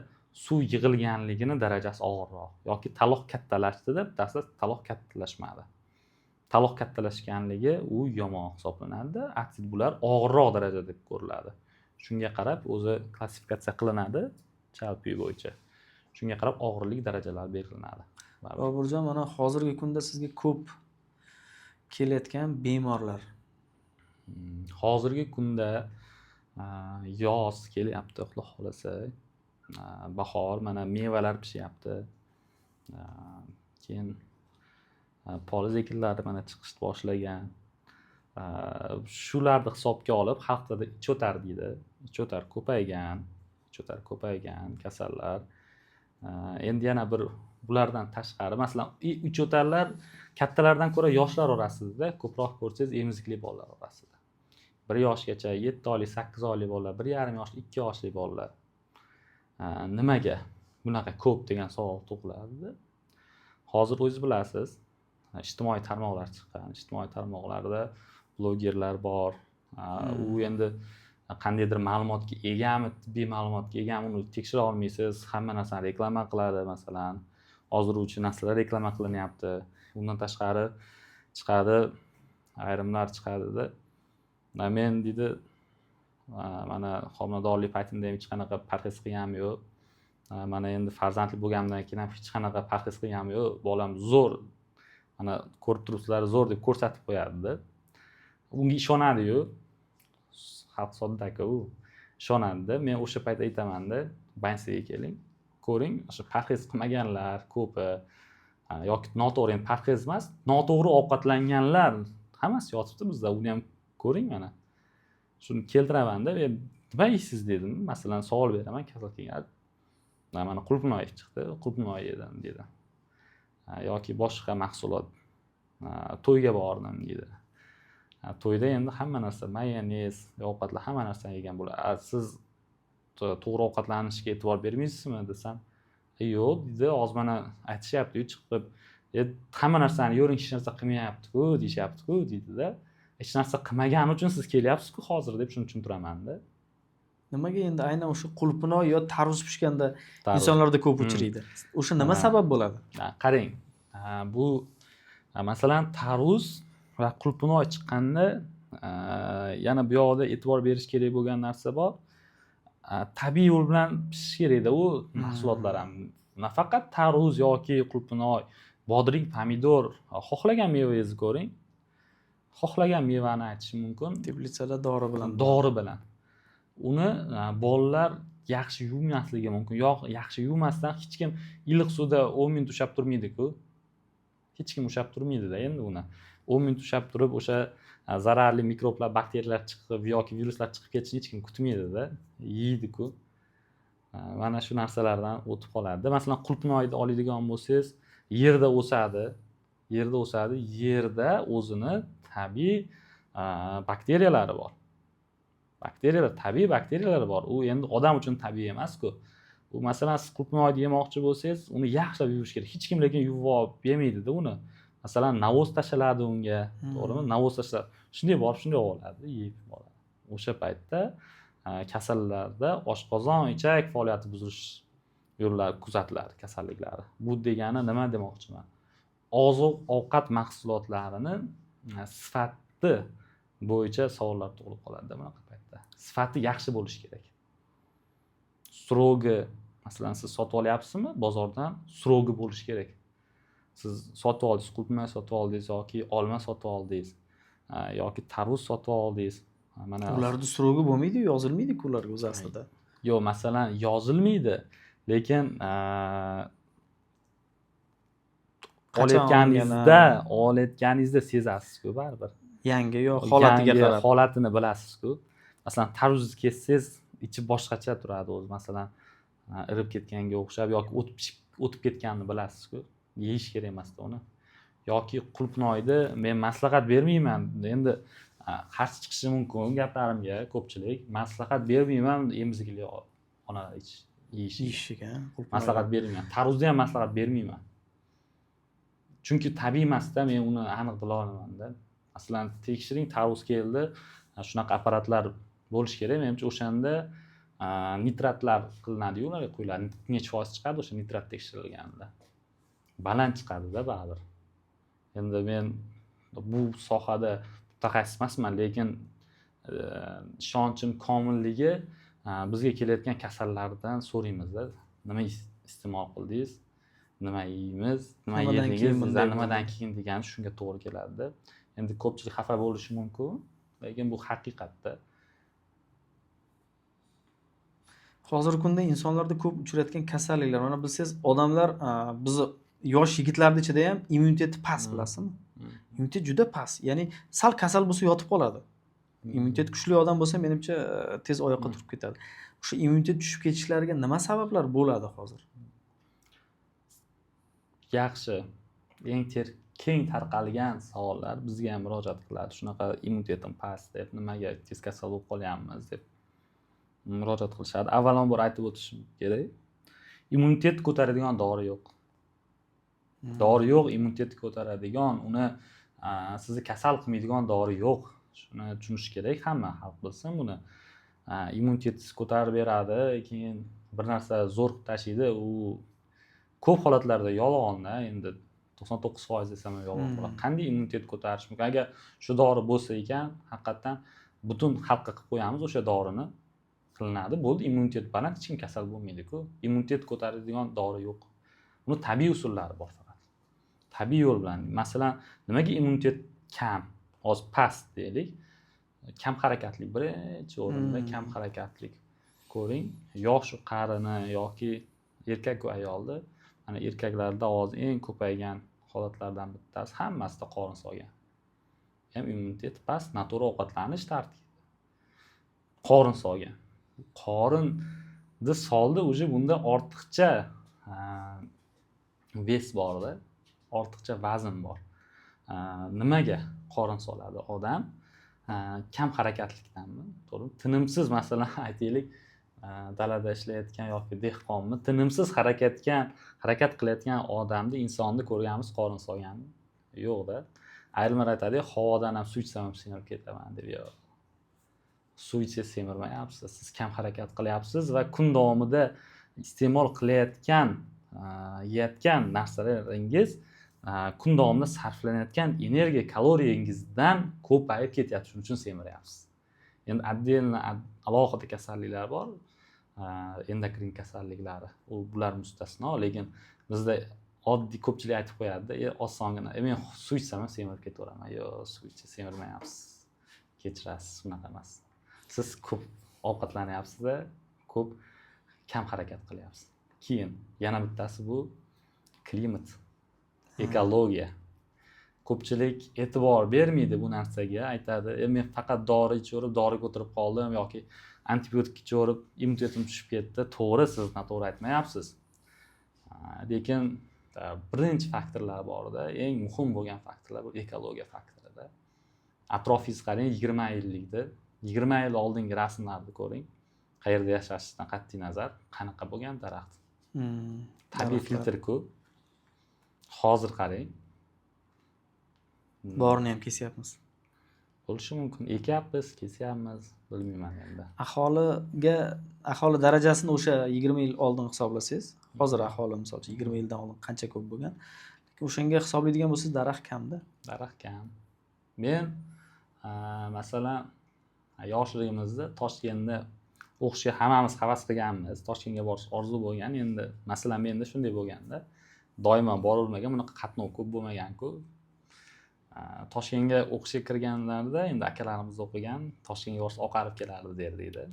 B: suv yig'ilganligini darajasi og'irroq yoki taloq kattalashdi-da, bittasi taloq kattalashmadi. Taloq kattalashganligi u yomon hisoblanadi. Atsit bular og'irroq darajada ko'riladi. Shunga qarab o'zi klassifikatsiya qilinadi Chalpi bo'yicha. Shunga qarab og'irlik darajalari belgilanadi.
A: Boburjon, mana hozirgi kunda sizga ko'p kelayotgan bemorlar.
B: Hozirgi kunda yoz kelyapti, xudo xolasa. Bahor, mana mevalar pishyapti. Keyin poliz ekinlari mana chiqishni boshlagan. Shularni hisobga olib, xalqda ichotar deydi. Ichotar ko'paygan kasallar. Endi yana bir bulardan tashqari, masalan, ichotarlar kattalardan ko'ra yoshlar orasida ko'proq ko'rsangiz, emizikli bolalar orasida. 1 yoshgacha, 7 oylik, 8 oylik bolalar, 1,5 yoshli, 2 yoshli bolalar. Nimaga bunaqa ko'p degan savol tug'iladi. Hozir o'zingiz bilasiz, ijtimoiy tarmoqlar chiqqan. Ijtimoiy tarmoqlarda blogerlar bor. U endi qandaydir ma'lumotga egami, tibbiy ma'lumotga egami, uni tekshira olmaysiz. Hamma narsani reklama qiladi, masalan. Ozdiruvchi narsalar reklama qilinyapti. Undan tashqari chiqadi, ayrimlar chiqadida men deydi mana homiladorlik paytimda ham hech qanaqa parhez qilganim yo'q, mana endi farzandli bo'lgandan keyin ham hech qanaqa parhez qilganim yo'q, bolam zo'r, mana ko'rib turibsizlar zo'r deb ko'rsatib qo'yadida. Unga ishonadi-yu, xalq sodda-ku, ishonadi-da. Men o'sha payt aytamanda, bansiga keling, ko'ring, o'sha parhez qilmaganlar ko'pi yoki noto'g'ri, endi parhez emas, noto'g'ri ovqatlanganlar hammasi yotibdi bizda, uni ham ko'ring mana. Shuni keltiramanda, nima yeysiz dedim, masalan savol beraman, kasal kelgan. Mana qulupnoy chiqdi, qulupnoy yedim dedi. Yoki boshqa mahsulot, to'yga bordim dedi. To'yda endi hamma narsa mayonez, ovqatlar hamma narsani yegan bo'ladi. Siz to'g'ri ovqatlanishga e'tibor bermaysizmi desam, yo'q dedi, ozmana aytishyapti-yu chiqib, hamma narsani yo'ring, hech narsa qilmayapti-ku, deyishyapti-ku dedi-da. Hech narsa qilmagani uchun siz kelyapsiz-ku hozir deb shuni tushuntiraman-da.
A: Nimaga endi aynan o'sha qulupnoy yo tarvuz pishganda insonlarda ko'p uchraydi? O'sha nima sabab bo'ladi?
B: Qarang, bu masalan tarvuz va qulupnoy chiqqanda yana bu yoqda e'tibor berish kerak bo'lgan narsa bor. Tabiiy yo'l bilan pishish kerak-da u mahsulotlar ham. Nafaqat tarvuz yoki qulupnoy, bodring, pomidor, xohlagan mevangizni ko'ring. Xohlagan mevani aytishim mumkin.
A: Teplitsada dori bilan.
B: Dori bilan. Uni bolalar yaxshi yuvmasligi mumkin. Yo'q, yaxshi yuvmasdan hech kim iliq suvda 10 minut ushlab turmaydi-ku. Hech kim ushlab turmaydi-da endi uni. 10 minut ushlab turib o'sha zararli mikroblar, bakteriyalar chiqib yoki viruslar chiqib ketishini hech kim kutmaydi-da, yeydi-ku. Mana shu narsalardan o'tib qoladi. Masalan, qulupnoyni oladigan bo'lsangiz, yerda o'sadi. Yerda o'zini tabiiy bakteriyalari bor. Tabiiy bakteriyalar bor. U endi odam uchun tabiiy emas-ku. U masalan siz qulupnoyni yemoqchi bo'lsangiz, uni yaxshilab yuvish kerak. Hech kim lekin yuvib olib yemaydi-da uni. Masalan, navoz tashaladi unga, to'g'rimi? Navoz tashaladi. Shunday borib shunday oladi, yeb oladi. O'sha paytda kasallarda oshqozon, ichak faoliyati buzilish yo'llari kuzatiladi, kasalliklari. Bu degani nima demoqchiman? Oziq-ovqat mahsulotlarini sifati bo'yicha savollar tug'ilib qoladi bunaqa paytda. Sifati yaxshi bo'lishi kerak. Strogi, masalan, siz sotib olyapsizmi bozordan, strogi bo'lishi kerak. Siz sotib oldingiz, qulupnoy sotib oldingiz yoki olma sotib oldingiz yoki tarvuz sotib oldingiz. Mana
A: ularda strogi bo'lmaydi, yozilmaydi-ku ularga o'z aslida.
B: Yo'q, masalan, yozilmaydi, lekin olayotganingizda sezasiz-ku baribir.
A: Yangi yo holatiga qarab
B: holatini bilasiz-ku. Masalan, tarvuzni kessangiz ichi boshqacha turadi o'zi. Masalan, irib ketganga o'xshab yoki o'tib ketganini bilasiz-ku. Yeyish kerak emas-da uni. Yoki qulupnoyni men maslahat bermayman. Endi qarshi chiqishi mumkin gaplarimga ko'pchilik. Maslahat bermayman, emizikli ona yeyishiga. Maslahat bermayman. Tarvuzni ham maslahat bermayman. Chunki tabiiy emas-da, men uni aniq bila olaman-da. Masalan, tekshiring, tarvuz keldi, shunaqa apparatlar bo'lish kerak. Menimcha o'shanda nitratlar qilinadi, ularga qo'yiladi. Necha foiz chiqadi o'sha nitrat tekshirilganda? Baland chiqadi-da baribir. Endi men bu sohada mutaxassis emasman, lekin ishonchim komilligi bizga kelayotgan kasallardan so'raymiz-da. Nima iste'mol qildingiz? Nima yeymiz? Nima yedingiz? Nimadan keyin degani shunga to'g'ri keladi-da. Endi ko'pchilik xafa bo'lishi mumkin, lekin bu haqiqatda.
A: Hozirgi kunda insonlarda ko'p uchrayotgan kasalliklar, mana bilsangiz, odamlar biz yosh yigitlarning ichida ham immuniteti past, bilasizmi? Immunitet juda past. Ya'ni sal kasal bo'lsa yotib qoladi. Immunitet kuchli odam bo'lsa, menimcha tez oyoqqa turib ketadi. O'sha immunitet tushib ketishlariga nima sabablar bo'ladi hozir?
B: Yaxshi. Eng keng tarqalgan savollar bizga ham murojaat qiladi. Shunaqa immunitetim past deb, nimaga tez kasal bo'lib qolyapmiz deb murojaat qilishadi. Avvalambor aytib o'tishim kerak. Immunitet ko'taradigan dori yo'q. Dori yo'q, immunitet ko'taradigan, uni sizni kasal qilmaydigan dori yo'q. Shuni tushunish kerak, hamma xalq bilsin buni. Immunitetingiz ko'tarib beradi, keyin bir narsa zo'r qilib tashlaydi, u ko'p holatlarda yolg'on-da. Endi 99% desam yolg'on bo'ladi. Qanday immunitet ko'tarish mumkin? Agar shu dori bo'lsa ekan, haqiqatan butun xalqqa qilib qo'yamiz o'sha dorini qilinadi. Bo'ldi, immunitet baland, hech kim kasal bo'lmaydi-ku. Immunitet ko'taradigan dori yo'q. Uni tabiiy usullari bor faqat. Tabiiy yo'l bilan. Masalan, nimaga immunitet kam, past deylik? Kam harakatlik, birinchi o'rinda kam harakatlik. Ko'ring, yosh qarini yoki erkak va ayolni, mana erkaklarda ovoz eng ko'paygan holatlardan bittasi hammasida qorin sog'gan. Ham immunitet past, natural ovqatlanish tartibi. Qorin sog'gan. Qorinni soldi, уже bunda ortiqcha ves borda, ortiqcha vazn bor. Nimaga qorin soladi odam? Kam harakatlikdanmi? To'g'rimi? Tinimsiz, masalan, aytaylik, dalada ishlayotgan yoki dehqonmi, tinimsiz harakat qilayotgan odamni, insonni ko'rganmiz qorin sog'ganmi? Yo'q-da. Ayrimlar aytadi, havodan ham suv ichsam ham semirib ketaman deb. Yo'q. Suv ichsangiz semirmayapsiz. Siz kam harakat qilyapsiz va kun davomida iste'mol qilayotgan, yeyotgan narsalaringiz kun davomida sarflanayotgan energiya kaloriyangizdan ko'payib ketyapti. Shuning uchun semiryapsiz. Endi отдельно alohida kasalliklar bor, endokrin kasalliklari. Bular mustasno, lekin bizda oddiy ko'pchilik aytib qo'yadi-da, osongina, men suv ichsam ham semirib ketaveraman. Yo'q, suv ichsa semirmayapsiz. Kechirasiz, unaqa emas. Siz ko'p ovqatlanyapsiz-da, ko'p kam harakat qilyapsiz. Keyin yana bittasi bu klimat, ekologiya. Ko'pchilik e'tibor bermaydi bu narsaga, aytadi, men faqat dori ichaverib, doriga o'tirib qoldim yoki antibiotik ichaverib, immunitetim tushib ketdi. To'g'ri, siz noto'g'ri aytmayapsiz. Lekin birinchi faktorlar bor-da, eng muhim bo'lgan faktorlar bu ekologiya faktorida. Atrofingizga qarang, 20 yillikda, 20 yil oldingi rasmlarni ko'ring. Qayerda yashashidan qat'iy nazar, qanaqa bo'lgan daraxt? Tabiiy filtr-ku. Hozir qarang.
A: Borini ham kesyapmiz.
B: Bo'lishi mumkin. Ekyapmiz, kesyapmiz, bilmayman endi.
A: Aholi darajasini o'sha 20 yil oldin hisoblasangiz, hozir aholi misol uchun 20 yildan oldin qancha ko'p bo'lgan. Lekin o'shanga hisoblaydigan bo'lsangiz daraxt kamda.
B: Daraxt kam. Men masalan yoshligimizda Toshkentda o'qishga hammamiz havas qilganmiz. Toshkentga borish orzu bo'lgan. Endi masalan menda shunday bo'lganda, doimo borilmagan, bunaqa qatnov ko'p bo'lmagan-ku. Toshkentga o'qishga kirganlarda endi akalarimiz o'qigan, Toshkentga borsa oqarib kelardi derdik-da.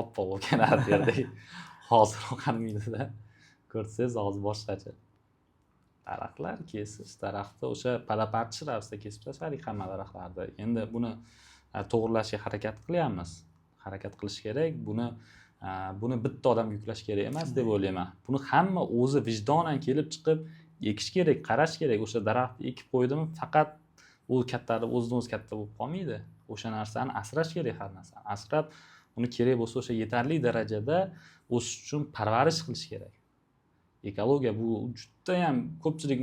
B: Oppoq bo'lib kelardi derdik. Hozir oqarmaydi-da. Ko'rsangiz hozir boshqacha. Daraxtlar kesish, daraxtni o'sha palapartish ravishda kesib tashladik hamma daraxtlarni. Endi buni to'g'rilashga harakat qilyapmiz. Harakat qilish kerak. Buni bitta odam yuklash kerak emas deb o'ylayman. Buni hamma o'zi vijdonan kelib chiqib ekish kerak, qarash kerak. O'sha daraxtni ekib qo'ydimi, faqat u kattalab o'zidan-o'zi katta bo'lib qolmaydi. O'sha narsani asrash kerak, har narsani. Asrab, uni kerak bo'lsa o'sha yetarli darajada o'sish uchun parvarish qilish kerak. Ekologiya bu juda ham ko'pchilik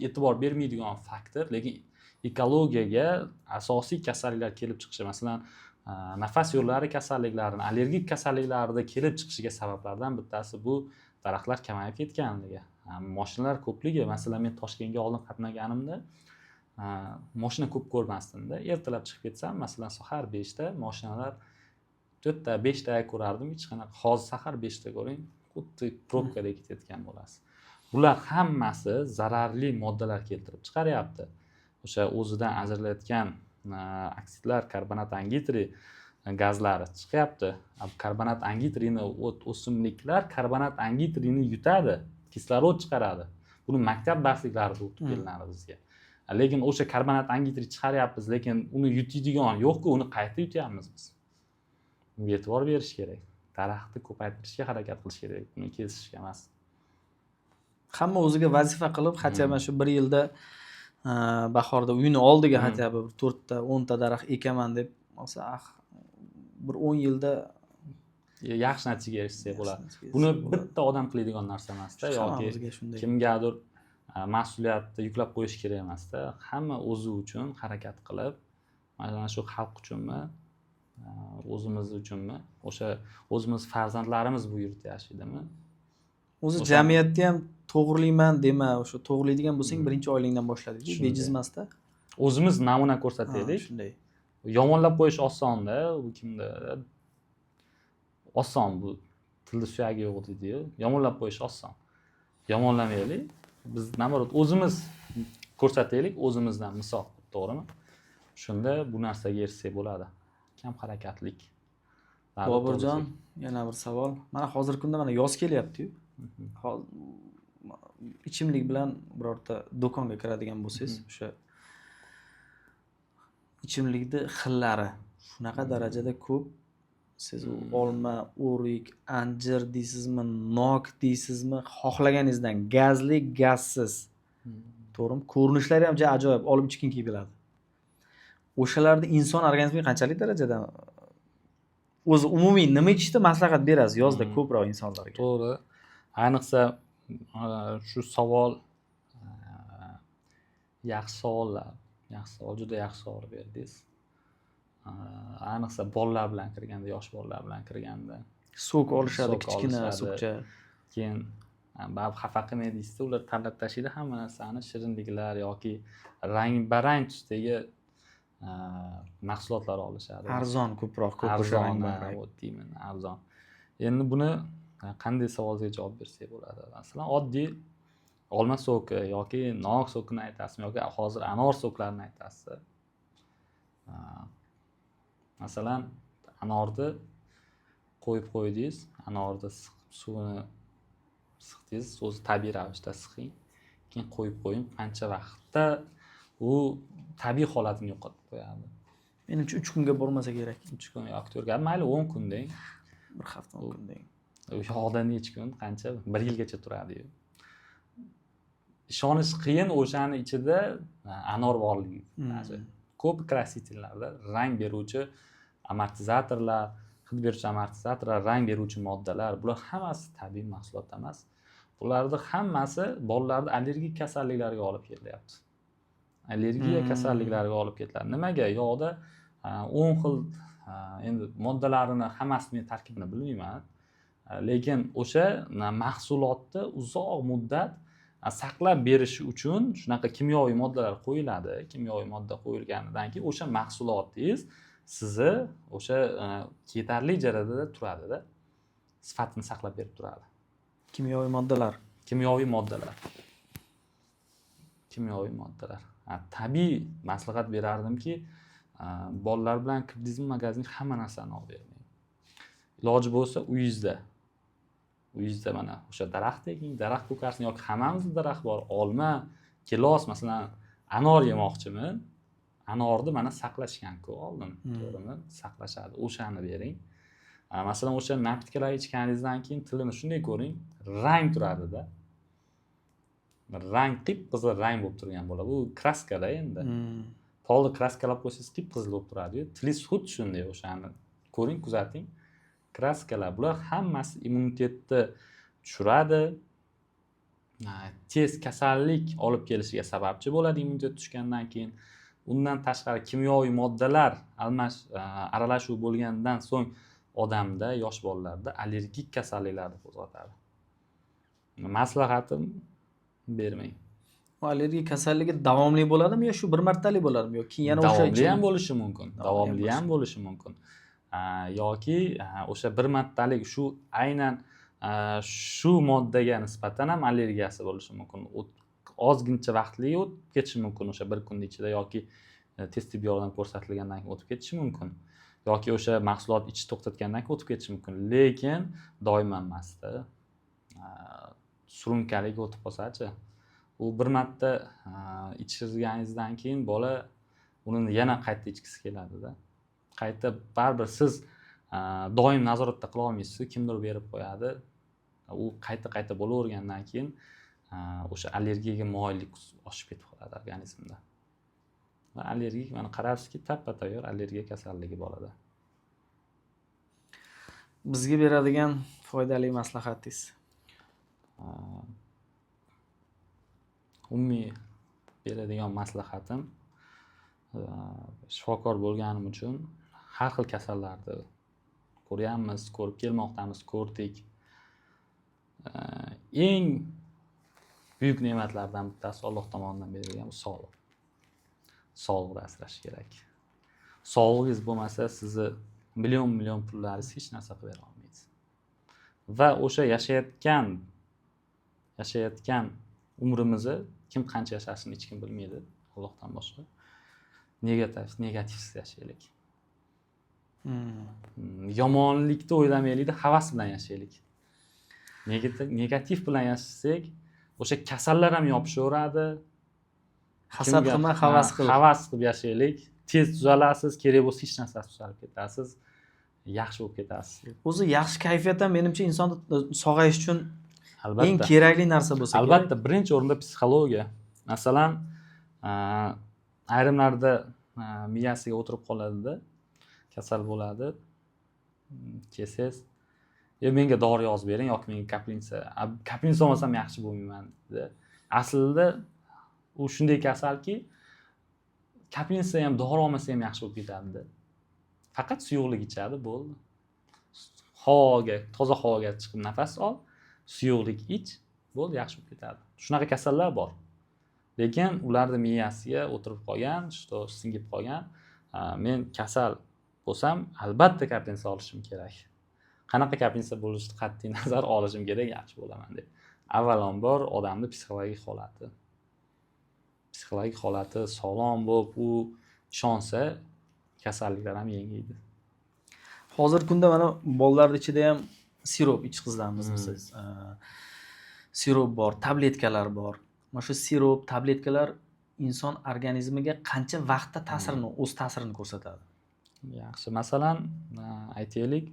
B: e'tibor bermaydigan faktor, lekin ekologiyaga asosiy kasalliklar kelib chiqishi, masalan, nafas yo'llari kasalliklarini, allergik kasalliklarida kelib chiqishiga sabablardan bittasi bu daraxtlar kamayib ketganligi. Mashinalar ko'pligi, masalan, men Toshkentga oldin qatnaganimda mashina ko'p ko'rmasdim-da. Ertalab chiqib ketsam, masalan, sahar 5 da mashinalar 4 ta, 5 ta ko'rardim, hech qanaqa. Hozir sahar 5 ta ko'ring, xuddi probkada ketayotgan bo'lasiz. Bular hammasi zararli moddalar keltirib chiqaryapti. O'sha o'zidan ajralayotgan oksidlar, karbonat angidriy gazlari chiqyapti. Karbonat angidriyni o'simliklar karbonat angidriyni yutadi, kislorod chiqaradi. Buni maktab darsliklarida o'tib kelinadi bizga. Lekin o'sha karbonat angidriy chiqaryapmiz, lekin uni yutadigan yo'q-ku, uni qayta yutyapmiz biz. Bunga e'tibor berish kerak. Daraxtni ko'paytirishga harakat qilish kerak, uni kesishga emas.
A: Hamma o'ziga vazifa qilib, hatto mana shu 1 yilda bahorda uyini oldiga hatto 4 ta, 10 ta daraxt ekaman deb olsa, bir 10 yilda
B: yaxshi natijaga erishsa bo'ladi. Buni bitta odam qiladigan narsa emas-da, yoki kimgadir mas'uliyatni yuklab qo'yish kerak emas-da. Hamma o'zi uchun harakat qilib, mana shu xalq uchunmi, o'zimiz uchunmi, o'sha o'zimiz farzandlarimiz bu yurtda yashaydimi?
A: O'zi jamiyatda ham to'g'rilayman dema, o'sha to'g'rilaydigan bo'lsang birinchi oyligingdan boshlaydi,
B: Shunday.
A: bejizmasda.
B: O'zimiz namuna
A: Ha,
B: ko'rsataylik.
A: shunday.
B: Yomonlab qo'yish osonda, bu kimda oson, bu tilda suyagi yo'q deydi-yu. Yomonlab qo'yish oson. Yomonlamaylik. Biz namorat o'zimiz ko'rsataylik, o'zimizdan misol, to'g'rimi? Shunda bu narsaga erishsak bo'ladi. Kam harakatlik.
A: Boburjon, yana bir savol. Mana hozirgi kunda mana yoz kelyapti-yu. Ichimlik bilan birorta do'konga kiradigan bo'lsangiz, o'sha ichimlikni xillari shunaqa darajada ko'p. Siz u olma, o'rik, anjir deysizmi, nok deysizmi, xohlaganingizdan gazli, gazsiz. To'g'rimi? Ko'rinishlari ham ajoyib, olib ichging kelib keladi. O'shalarni inson organizmiga qanchalik darajada o'zi umumiy nima ichishni maslahat berasiz yozda ko'proq insonlarga?
B: To'g'ri. Ayniqsa shu savol yaxshi savollar. Yaxshi savol, juda yaxshi savol berdingiz. Ayniqsa bolalar bilan kirganda, yosh bolalar bilan kirganda
A: Sok olishadi,
B: Sok
A: kichkina
B: olishadi.
A: sokcha.
B: keyin baribir xafa qilmaydingizda, ular tanlab tashlaydi hamma narsani, shirinliklar yoki rang-barang tusdagi mahsulotlar olishadi.
A: Arzon ko'proq, ko'p o'sha rang
B: Arzon, deyman, arzon. Endi buni qanday savolga javob bersak bo'ladi? Masalan, oddiy olma soki yoki nok sokini aytasizmi yoki hozir anor soklarini aytasiz. Masalan, anorni qo'yib qo'ydingiz, anorni suvini siqdingiz, o'zi tabiiy ravishda siqing. Keyin qo'yib qo'ying, qancha vaqtda u tabiiy holatini yo'qotib qo'yadi.
A: Menimcha 3 kunga bormasa kerak.
B: 3 kun yoki 4 kun, mayli 10 kun deng.
A: Bir hafta 10 kun deng.
B: Yog'da necha kun, qancha? 1 yilgacha turadi-yu. Ishonish qiyin o'shani ichida anor borligi. Ko'p krasitellarda rang beruvchi amortizatorlar, hid beruvchi amortizatorlar, rang beruvchi moddalar, bular hammasi tabiiy mahsulotlar emas. Bularning hammasi bolalarni allergik kasalliklarga olib kelyapti. Allergiya kasalliklariga olib ketiladi. Nimaga? Yog'da 10 xil endi moddalarini hammasining tarkibini bilmayman. Lekin o'sha mahsulotni uzoq muddat saqlab berishi uchun shunaqa kimyoviy moddalar qo'yiladi. Kimyoviy modda qo'yilganidan keyin o'sha mahsulotingiz sizni o'sha yetarli darajada turadi-da. Sifatini saqlab berib turadi.
A: Kimyoviy moddalar.
B: Kimyoviy moddalar. Kimyoviy moddalar. Tabiiy maslahat berardimki, bolalar bilan kirdingizmi magazinga hamma narsani olib bermang. Iloji bo'lsa uyingizda mana o'sha daraxt eking, daraxt ko'karsin yoki hammamizda daraxt bor. Olma, gilos, masalan, anor yemoqchiman. Anorni mana saqlashgan-ku oldin, to'g'rimi? Saqlashadi. O'shani bering. Masalan, o'sha napitkalar ichganingizdan keyin tilini shunday ko'ring, rang turadi-da. Rang qip-qizil rang bo'lib turgan bo'ladi. Bu kraskada endi. Polni kraskalab qo'ysangiz qip-qizil bo'lib turadi-yu. Tilingiz xuddi shunday o'shani ko'ring, kuzating. Kraskalar bular hammasi immunitetni tushiradi. Tez kasallik olib kelishiga sababchi bo'ladi immunitet tushgandan keyin. Undan tashqari kimyoviy moddalar aralashuv bo'lgandan so'ng odamda, yosh bolalarda allergik kasalliklarni qo'zg'atadi. Maslahatim bermang.
A: Bu allergiya kasalligi davomli bo'ladimi yo shu bir martalik bo'ladimi yoki yana o'sha
B: davomli ham bo'lishi mumkin. Davomli ham bo'lishi mumkin. Yoki o'sha bir martalik shu aynan shu moddaga nisbatan ham allergiyasi bo'lishi mumkin. Ozgincha vaqtli o'tib ketishi mumkin o'sha bir kun ichida yoki tez tibbiy yordam ko'rsatilgandan keyin o'tib ketishi mumkin. Yoki o'sha mahsulot ichish to'xtatgandan keyin o'tib ketishi mumkin. Lekin doimo emasda. Surunkalik o'tib qolsa-chi, u bir marta ichirganingizdan keyin bola uni yana qayta ichgisi keladi-da. Qayta baribir siz doim nazoratda qila olmaysiz, kimdir berib qo'yadi. U qayta bo'lavergandan keyin o'sha allergiyaga moyillik oshib ketib qoladi organizmda. Va allergik mana qarabsizki, tappa-tayyor allergiya kasalligi bo'ladi.
A: Bizga beradigan foydali maslahatingiz?
B: Umumiy beradigan maslahatim shifokor bo'lganim uchun har xil kasallarni ko'ryapmiz, ko'rib kelmoqdamiz, ko'rdik. Eng buyuk ne'matlardan bittasi Alloh tomonidan berilgan bu sog'liq. Sog'liqni asrash kerak. Sog'lig'ingiz bo'lmasa, sizni million pullaringiz hech narsa qilib bera olmaydi. Va o'sha yashayotgan umrimizni kim qancha yashashini hech kim bilmaydi, Allohdan boshqa. Negativsiz yashaylik. Yomonlikni o'ylamaylik-da, havas bilan yashaylik. Negativ bilan yashasak, o'sha kasallar ham yopishaveradi.
A: Hasad qilma, havas qil.
B: Havas qilib yashaylik. Tez tuzalasiz, kerak bo'lsa hech narsasiz tuzalib ketasiz. Yaxshi bo'lib ketasiz.
A: O'zi yaxshi kayfiyat ham menimcha insonni sog'ayish uchun
B: Albatta.
A: eng kerakli narsa bo'lsa kerak.
B: Albatta, birinchi o'rinda psixologiya. Masalan, ayrimlarda miyasiga o'tirib qoladi-da, kasal bo'ladi. Kelsangiz, menga dori yozib bering yoki menga kaplinsa olmasam yaxshi bo'lmayman dedi. Aslida u shunday kasalki, kaplinsa ham dori olmasa ham yaxshi bo'lib ketadi. Faqat suyuqlik ichadi, bo'ldi. Toza havoga chiqib nafas ol, suyuqlik ich, bo'ldi, yaxshi bo'lib ketadi. Shunaqa kasallar bor. Lekin ularning miyasiga o'tirib qolgan, singib qolgan, men kasal bo'lsam, albatta kaplinsa olishim kerak. Qanaqa kaplinsa bo'lishidan qat'iy nazar olishim kerak, yaxshi bo'laman deb. Avvalambor odamning psixologik holati sog'lom bo'lib, u ishonsa, kasalliklar ham yengiydi.
A: Hozirgi kunda mana bolalar ichida ham sirop ichqizamiz siz. Sirop bor, tabletkalar bor. Mana shu sirop, tabletkalar inson organizmiga qancha vaqtda o'z ta'sirini ko'rsatadi?
B: Yaxshi. Masalan, aytaylik,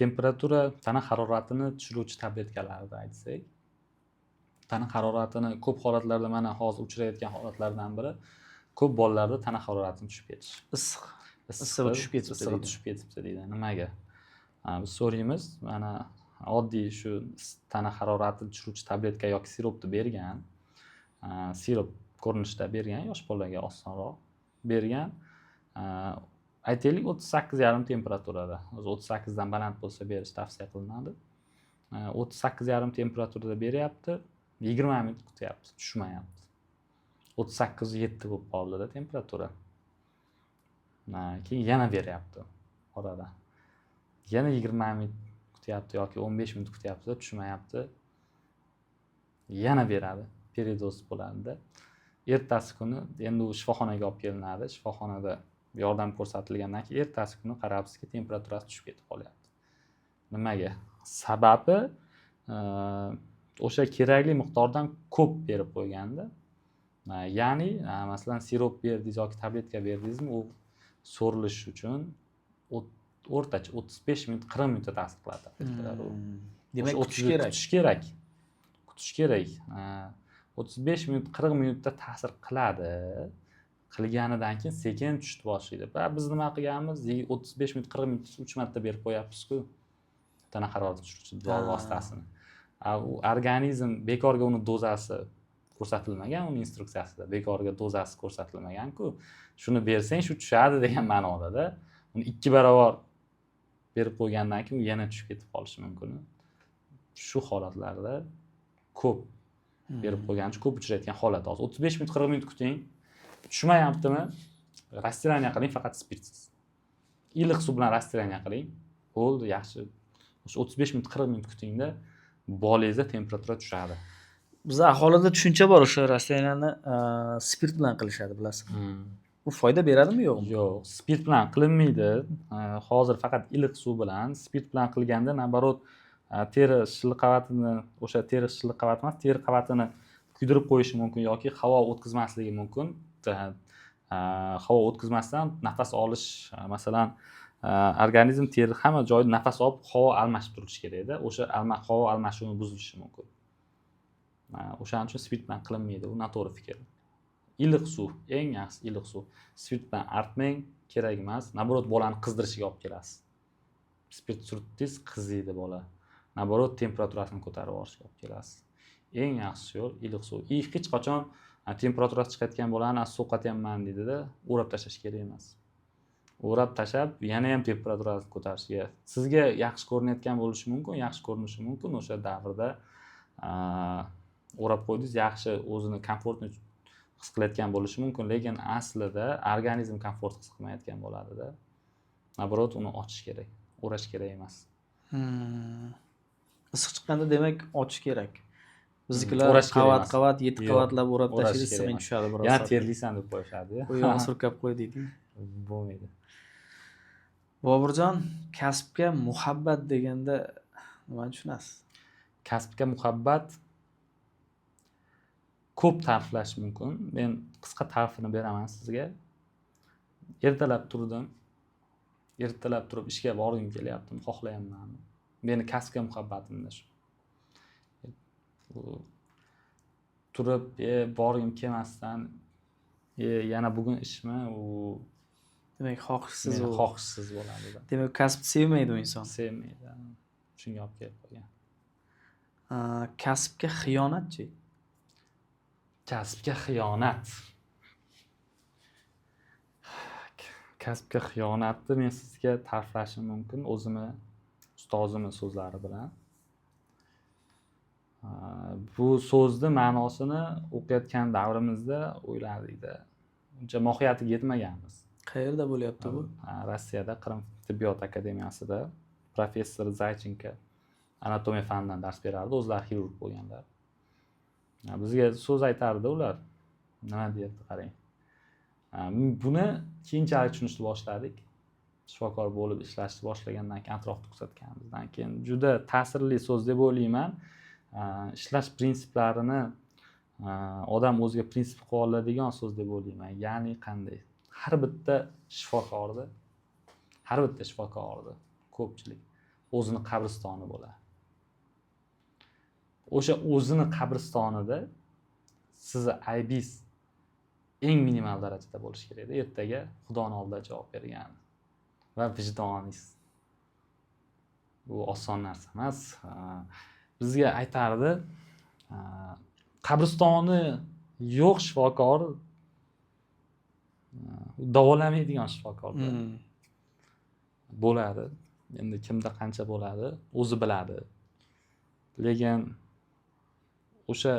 B: temperatura, tana haroratini tushiruvchi tabletkalarni aytsak, tana haroratini ko'p holatlarda, mana hozir uchrayotgan holatlardan biri, ko'p bolalarda tana haroratini tushib ketish. Issig'i tushib ketibdi deydi. Nimaga? Biz so'raymiz, mana oddiy shu tana haroratini tushiruvchi tabletka yoki siropni bergan, sirop ko'rinishida bergan, yosh bolaga osonroq bergan. Aytaylik 38,5 temperaturada. O'zi 38 dan baland bo'lsa berish tavsiya qilinadi. 38,5 temperaturada beryapti, 20 minut kutyapti, tushmayapti. 38,7 bo'lib qoldi-da temperatura. Keyin yana beryapti orada. Yana 20 minut kutyapti yoki 15 minut kutyapti, tushmayapti. Yana beradi, peridoz bo'ladi-da. Ertasi kuni endi u shifoxonaga olib kelinadi. Shifoxonada yordam ko'rsatilgandan keyin ertasi kuni qarabsizki, temperaturasi tushib ketib qolyapti. Nimaga? Sababi o'sha kerakli miqdordan ko'p berib qo'yganda. Ya'ni, masalan, sirop berdingiz yoki tabletka berdingizmi, u so'rilish uchun o'rtacha 35 minut, 40 minutda ta'sir qiladi tabletkalar.
A: Demak,
B: kutish kerak. 35 minut, 40 minutda ta'sir qiladi. Qilganidan keyin sekin tushib boshlaydi. Biz nima qilganmiz? 35 minut, 40 minut 3 marta berib qo'yapmiz-ku. Tana harorati tushiruvchi dori vositasini. U organizm bekorga uni dozasi ko'rsatilmagan, uni instruksiyasida bekorga dozasi ko'rsatilmagan-ku. Shuni bersang shu tushadi degan ma'noda-da. Uni 2 barobar berib qo'ygandan keyin yana tushib ketib qolishi mumkin. Shu holatlarda ko'p berib qo'yganicha ko'p uchrayotgan holat hozir. 35 minut, 40 minut kuting. Tushmayaptimi? Rastiraniya qiling, faqat spirtsiz. Iliq suv bilan rastiraniya qiling. Bo'ldi, yaxshi. O'sha 35 minut, 40 minut kutingda bolangizda temperatura tushadi.
A: Biz aholida tushuncha bor, o'sha rastiraniyani spirt bilan qilishadi, bilasizmi? Bu foyda beradimi, yo'qmi?
B: Yo'q, spirt bilan qilinmaydi. Hozir faqat iliq suv bilan, spirt bilan qilganda nabarot teri shilliq qavatini, o'sha teri shilliq qavat emas, teri qavatini kuydirib qo'yishi mumkin yoki havo o'tkazmasligi mumkin. Havo o'tkazmasdan nafas olish, masalan, organizm teri hamma joyda nafas olib havo almashib turishi kerak-da. O'sha havo almashuvi buzilishi mumkin. O'shaning uchun spirt bilan qilinmaydi, u noto'g'ri fikr. Iliq suv, eng yaxshi iliq suv. Spirt bilan artmang, kerak emas. Naborot bolani qizdirishiga olib kelasiz. Spirt surtdingiz, qiziydi bola. Naborot temperaturasini ko'tarib olishga olib kelasiz. Eng yaxshi yo'l iliq suv. Hech qachon temperaturasi chiqayotgan bolani sovqatyapman deydi-da, o'rab tashlash kerak emas. O'rab tashlab, yana ham temperaturasini ko'tarishga. Sizga yaxshi ko'rinayotgan bo'lishi mumkin, yaxshi ko'rinishi mumkin o'sha davrda. o'rab qo'ydingiz, yaxshi o'zini komfortni his qilayotgan bo'lishi mumkin, lekin aslida organizm komfort his qilmayotgan bo'ladida. Naborot uni ochish kerak, o'rash kerak emas.
A: Issiq chiqqanda demak ochish kerak. Biznikilar
B: O'rash kerak emas.
A: qavat 7
B: Yo'q,
A: qavatlab o'rab
B: o'rash
A: tashlaydi,
B: kerak
A: issig'ing
B: emas.
A: tushadi biroz.
B: Yana terlaysan deb qo'yishadi.
A: Qo'yog'ini surkab qo'y deydi.
B: Bo'lmaydi.
A: Boburjon, kasbga muhabbat deganda nimani tushunasiz?
B: Kasbga muhabbat ko'p ta'riflash mumkin. Men qisqa ta'rifini beraman sizga. Ertalab turib ishga borgim kelyapti, xohlayapman. Meni kasbga muhabbatimda shu. Turib borgim kelmasdan yana bugun ishmi, u
A: Demak, xohishsiz u.
B: xohishsiz bo'ladi.
A: Demak, kasbni sevmaydi u inson.
B: Sevmaydi. Shunga olib kelib qo'ygan.
A: Kasbga xiyonatchi.
B: Kasbga xiyonat. Kasbga xiyonatni men sizga ta'riflashim mumkin ustozimning so'zlari bilan. Bu so'zni ma'nosini o'qiyotgan davrimizda o'yladikda uncha mohiyatiga yetmaganmiz.
A: Qayerda bo'lyapti bu?
B: Rossiyada Qrim tibbiyot akademiyasida professor Zaychenko anatomiya fanidan dars berardi, o'zlari xirurg bo'lganlar. Bizga so'z aytardi ular. Nima deyapti qarang. Buni keyinchalik tushunishni boshladik. Shifokor bo'lib ishlashni boshlagandan keyin, atrofni kuzatganimizdan keyin juda ta'sirli so'z deb o'ylayman. Ishlash prinsiplarini odam o'ziga prinsip qilib oladigan so'z deb o'ylayman. Ya'ni qanday? Har bitta shifokorda ko'pchilik o'zini qabristoni bo'ladi. O'sha o'zini qabristonida sizni aybingiz eng minimal darajada bo'lishi kerak. Ertaga Xudoning oldida javob bergan va vijdoningiz. Bu oson narsa emas. Bizga aytardi, qabristoni yo'q shifokor davolamaydigan shifokorlar bo'ladi. Endi kimda qancha bo'ladi, o'zi biladi. Lekin o'sha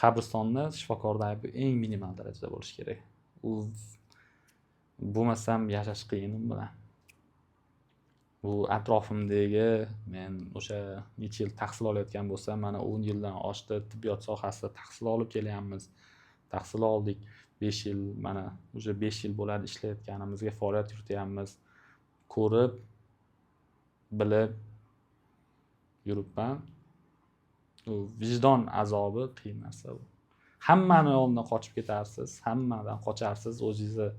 B: qabristonda shifokorda aybi eng minimal darajada bo'lishi kerak. U bo'lmasam yashash qiyin bilan. Bu atrofimdagi men o'sha necha yil tahsil olayotgan bo'lsam, mana 10 yildan oshdi tibbiyot sohasida tahsil olib kelyapmiz. Tahsil oldik 5 yil, mana o'sha 5 yil bo'ladi ishlayotganimizga, faoliyat yurityapmiz. Ko'rib, bilib yuribman. U vijdon azobi qiyin narsa bu. Hammani oldidan qochib ketarsiz, hammadan qocharsiz, o'zingizni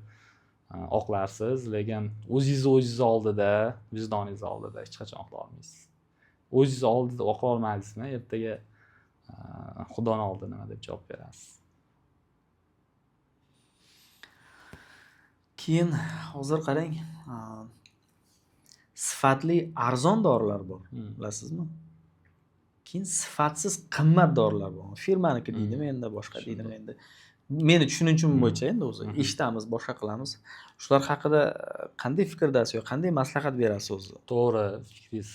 B: oqlarsiz, lekin o'zingiz oldida, vijdoningiz oldida hech qachon oqla olmaysiz. O'zingiz oldida oqla olmadingizmi, ertaga Xudoning oldida nima deb javob berasiz?
A: Keyin hozir qarang, sifatli arzon dorilar bor, bilasizmi? Keyin sifatsiz qimmat dorilar bor. Firmaniki deydimi, endi boshqa deydimi endi. Meni tushunishim bo'yicha endi o'zi eshitamiz, boshqa qilamiz. Shular haqida qanday fikrdasiz yoki qanday maslahat berasiz o'zi?
B: To'g'ri, fikringiz,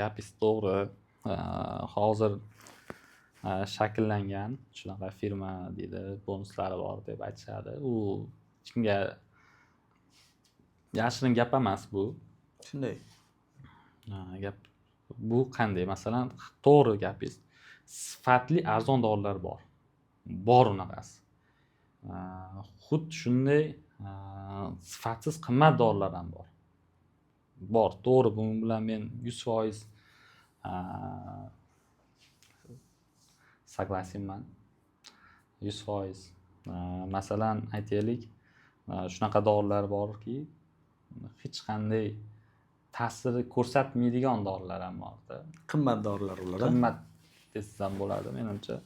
B: gapingiz to'g'ri. Hozir shakllangan shunaqa firma deydi, bonuslari bor deb aytishadi. U hech kimga yashirin gap emas bu.
A: Shunday.
B: Gap bu qanday? Masalan, to'g'ri gapingiz. Sifatli arzon dorilar bor. Bor unaqasi. Xuddi shunday sifatsiz qimmat dorilar ham bor. Bor, to'g'ri, bu bilan men 100% согласенman. 100%. Masalan, aytaylik, shunaqa dorilar borki, hech qanday ta'sir ko'rsatmaydigan dorilar ham bor-da.
A: Qimmat dorilar ular.
B: Qimmat desiz ham bo'ladi, menimcha.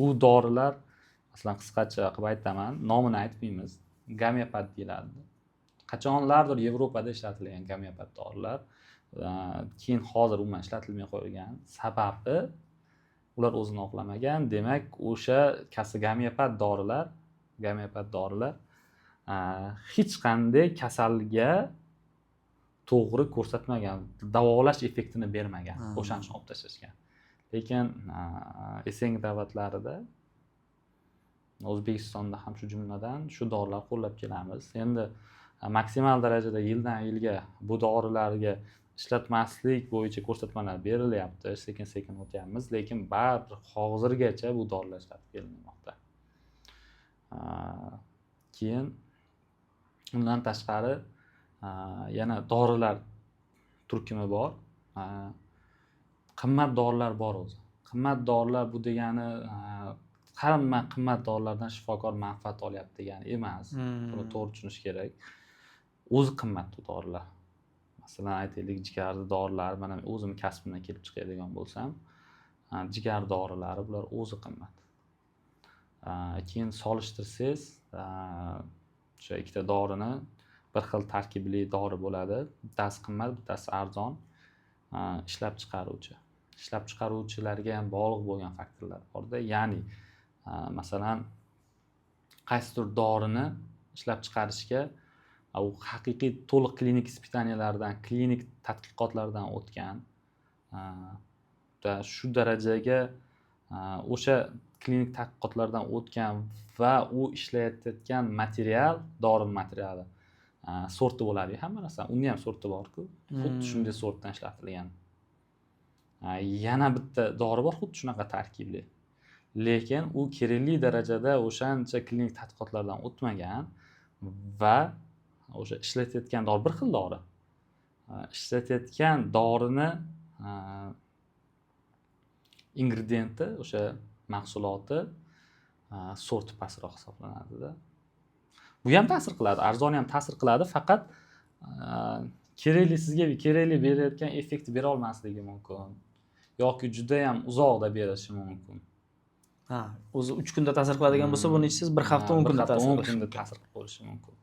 B: U dorilar, masalan, qisqacha qilib aytaman, nomini aytmaymiz. Gomeopat deyiladi. Qachonlardir Yevropada ishlatilgan gomeopat dorilar, keyin hozir umuman ishlatilmay qo'yilgan. Sababi ular o'zini oqlamagan. Demak, o'sha gomeopat dorilar hech qanday kasalga to'g'ri ko'rsatmagan, davolash effektini bermagan. O'shaning uchun olib tashlashgan. lekin SNG davlatlarida, O'zbekistonda ham shu jumladan shu dorilar qo'llab kelamiz. Endi maksimal darajada yildan yilga bu dorilarga ishlatmaslik bo'yicha ko'rsatmalar berilyapti. Sekin-sekin o'tyapmiz, lekin baribir hozirgacha bu dorilar ishlatib kelinmoqda. Keyin undan tashqari yana dorilar turkumi bor. Qimmat dorilar bor o'zi. Qimmat dorilar bu degani hamma qimmat dorilardan shifokor manfaat olyapti degani emas. Buni to'g'ri tushunish kerak. O'zi qimmat bu dorilar. Masalan, aytaylik, jigar dorilari, mana o'zim kasbimdan kelib chiqadigan bo'lsam, jigar dorilari bular o'zi qimmat. Keyin solishtirsangiz, o'sha ikkita dorini bir xil tarkibli dori bo'ladi. Bittasi qimmat, bittasi arzon. Ishlab chiqaruvchilarga ham bog'liq bo'lgan faktorlar borda. Ya'ni, masalan, qaysidir dorini ishlab chiqarishga u haqiqiy to'liq klinik ispitaniyalardan, klinik tadqiqotlardan o'tgan, shu darajaga o'sha klinik tadqiqotlardan o'tgan va u ishlayotgan material, dori materiali sorti bo'ladi. Hamma narsa, unda ham sorti bor-ku. Xuddi shunday sortdan ishlatilgan. Yana bitta dori bor, xuddi shunaqa tarkibli. Lekin u kerakli darajada o'shancha klinik tadqiqotlardan o'tmagan va o'sha ishlatayotgan dori bir xil dori. Ishlatayotgan dorini ingredienti, o'sha mahsuloti sorti pastroq hisoblanadi-da. Bu ham ta'sir qiladi, arzon ham ta'sir qiladi, faqat sizga kerakli berayotgan effektni bera olmasligi mumkin yoki juda ham uzoqda berishi mumkin.
A: O'zi 3 kunda ta'sir qiladigan bo'lsa, buni ichsiz 1 hafta 10 kunda ta'sir
B: qilib qo'yishi mumkin.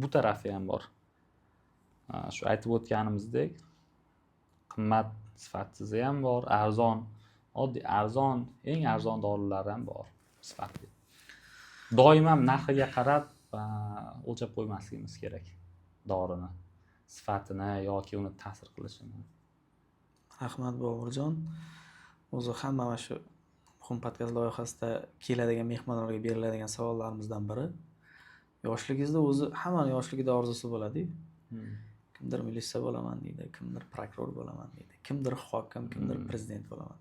B: Bu tarafi ham bor. Shu aytib o'tganimizdek, qimmat sifatsizi ham bor, arzon, oddiy arzon, eng arzon dorilar ham bor, sifatli. Doim ham narxiga qarab o'lchab qo'ymasligimiz kerak dorini, sifatini yoki uni ta'sir qilishini.
A: Rahmat Boburjon. O'zi hamma mana shu muhim podkast loyihasida keladigan mehmonlarga beriladigan savollarimizdan biri, yoshligingizda o'zi hamma yoshligida orzusi bo'ladi-ku. Kimdir militsiya bo'laman deydi, kimdir prokuror bo'laman deydi, kimdir hokim, kimdir prezident bo'laman.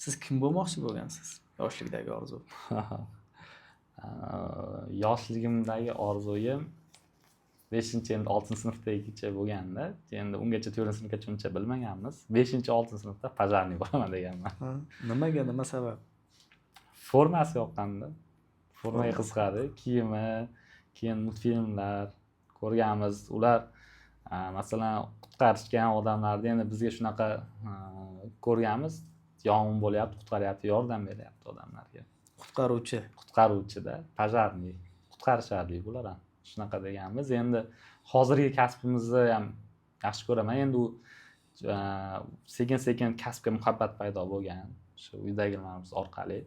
A: Siz kim bo'lmoqchi bo'lgansiz yoshlikdagi orzu?
B: Yoshligimdagi orzuyim 5-endi 6-sinfdagicha bo'lganda, endi ungacha 4-sinfgacha uncha bilmaganmiz. 5-6 sinfda pajarniy bo'laman deganman.
A: Nimaga, nima sabab?
B: Formasi yoqqanda. Formaga qiziqadi, kiyimi, keyin multfilmlar ko'rganmiz. Ular masalan qutqarishgan odamlarni endi bizga shunaqa ko'rganmiz. Yong'in bo'lyapti, qutqaryapti, yordam beryapti odamlarga. Qutqaruvchi-da, pajarniy. Qutqarishadi bular ham. Shunaqa deganmiz. Endi hozirgi kasbimizni ham yaxshi ko'raman. Endi u sekin-sekin kasbga muhabbat paydo bo'lgan. Shu uydagilarimiz orqali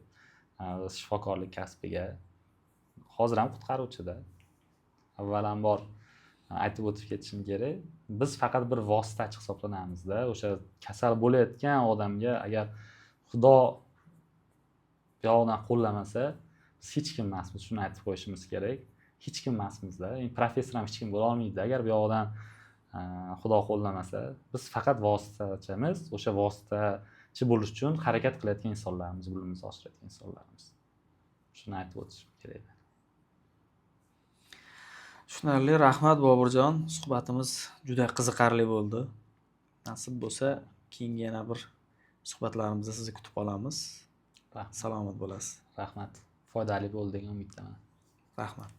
B: shifokorlik kasbiga. Hozir ham qutqaruvchi-da. Avvalambor aytib o'tib ketishim kerak. Biz faqat bir vositachi hisoblanamiz-da. O'sha kasal bo'layotgan odamga agar Xudo yo'qdan qo'llamasa, biz hech kim emasmiz. Shuni aytib qo'yishimiz kerak. Hech kim emasmiz-da. Professor ham hech kim bo'la olmaydi agar bu yoqdan Xudo qo'llamasa. Biz faqat vositachimiz. O'sha vositachi bo'lish uchun harakat qilayotgan insonlarimiz, bilimimizni oshirayotgan insonlarimiz. Shuni aytib o'tishim kerak.
A: Tushunarli, rahmat Boburjon. Suhbatimiz juda qiziqarli bo'ldi. Nasib bo'lsa, keyingi yana bir suhbatlarimizda sizni kutib qolamiz. Salomat bo'lasiz.
B: Rahmat. Foydali bo'ldi degan umiddaman.
A: Rahmat.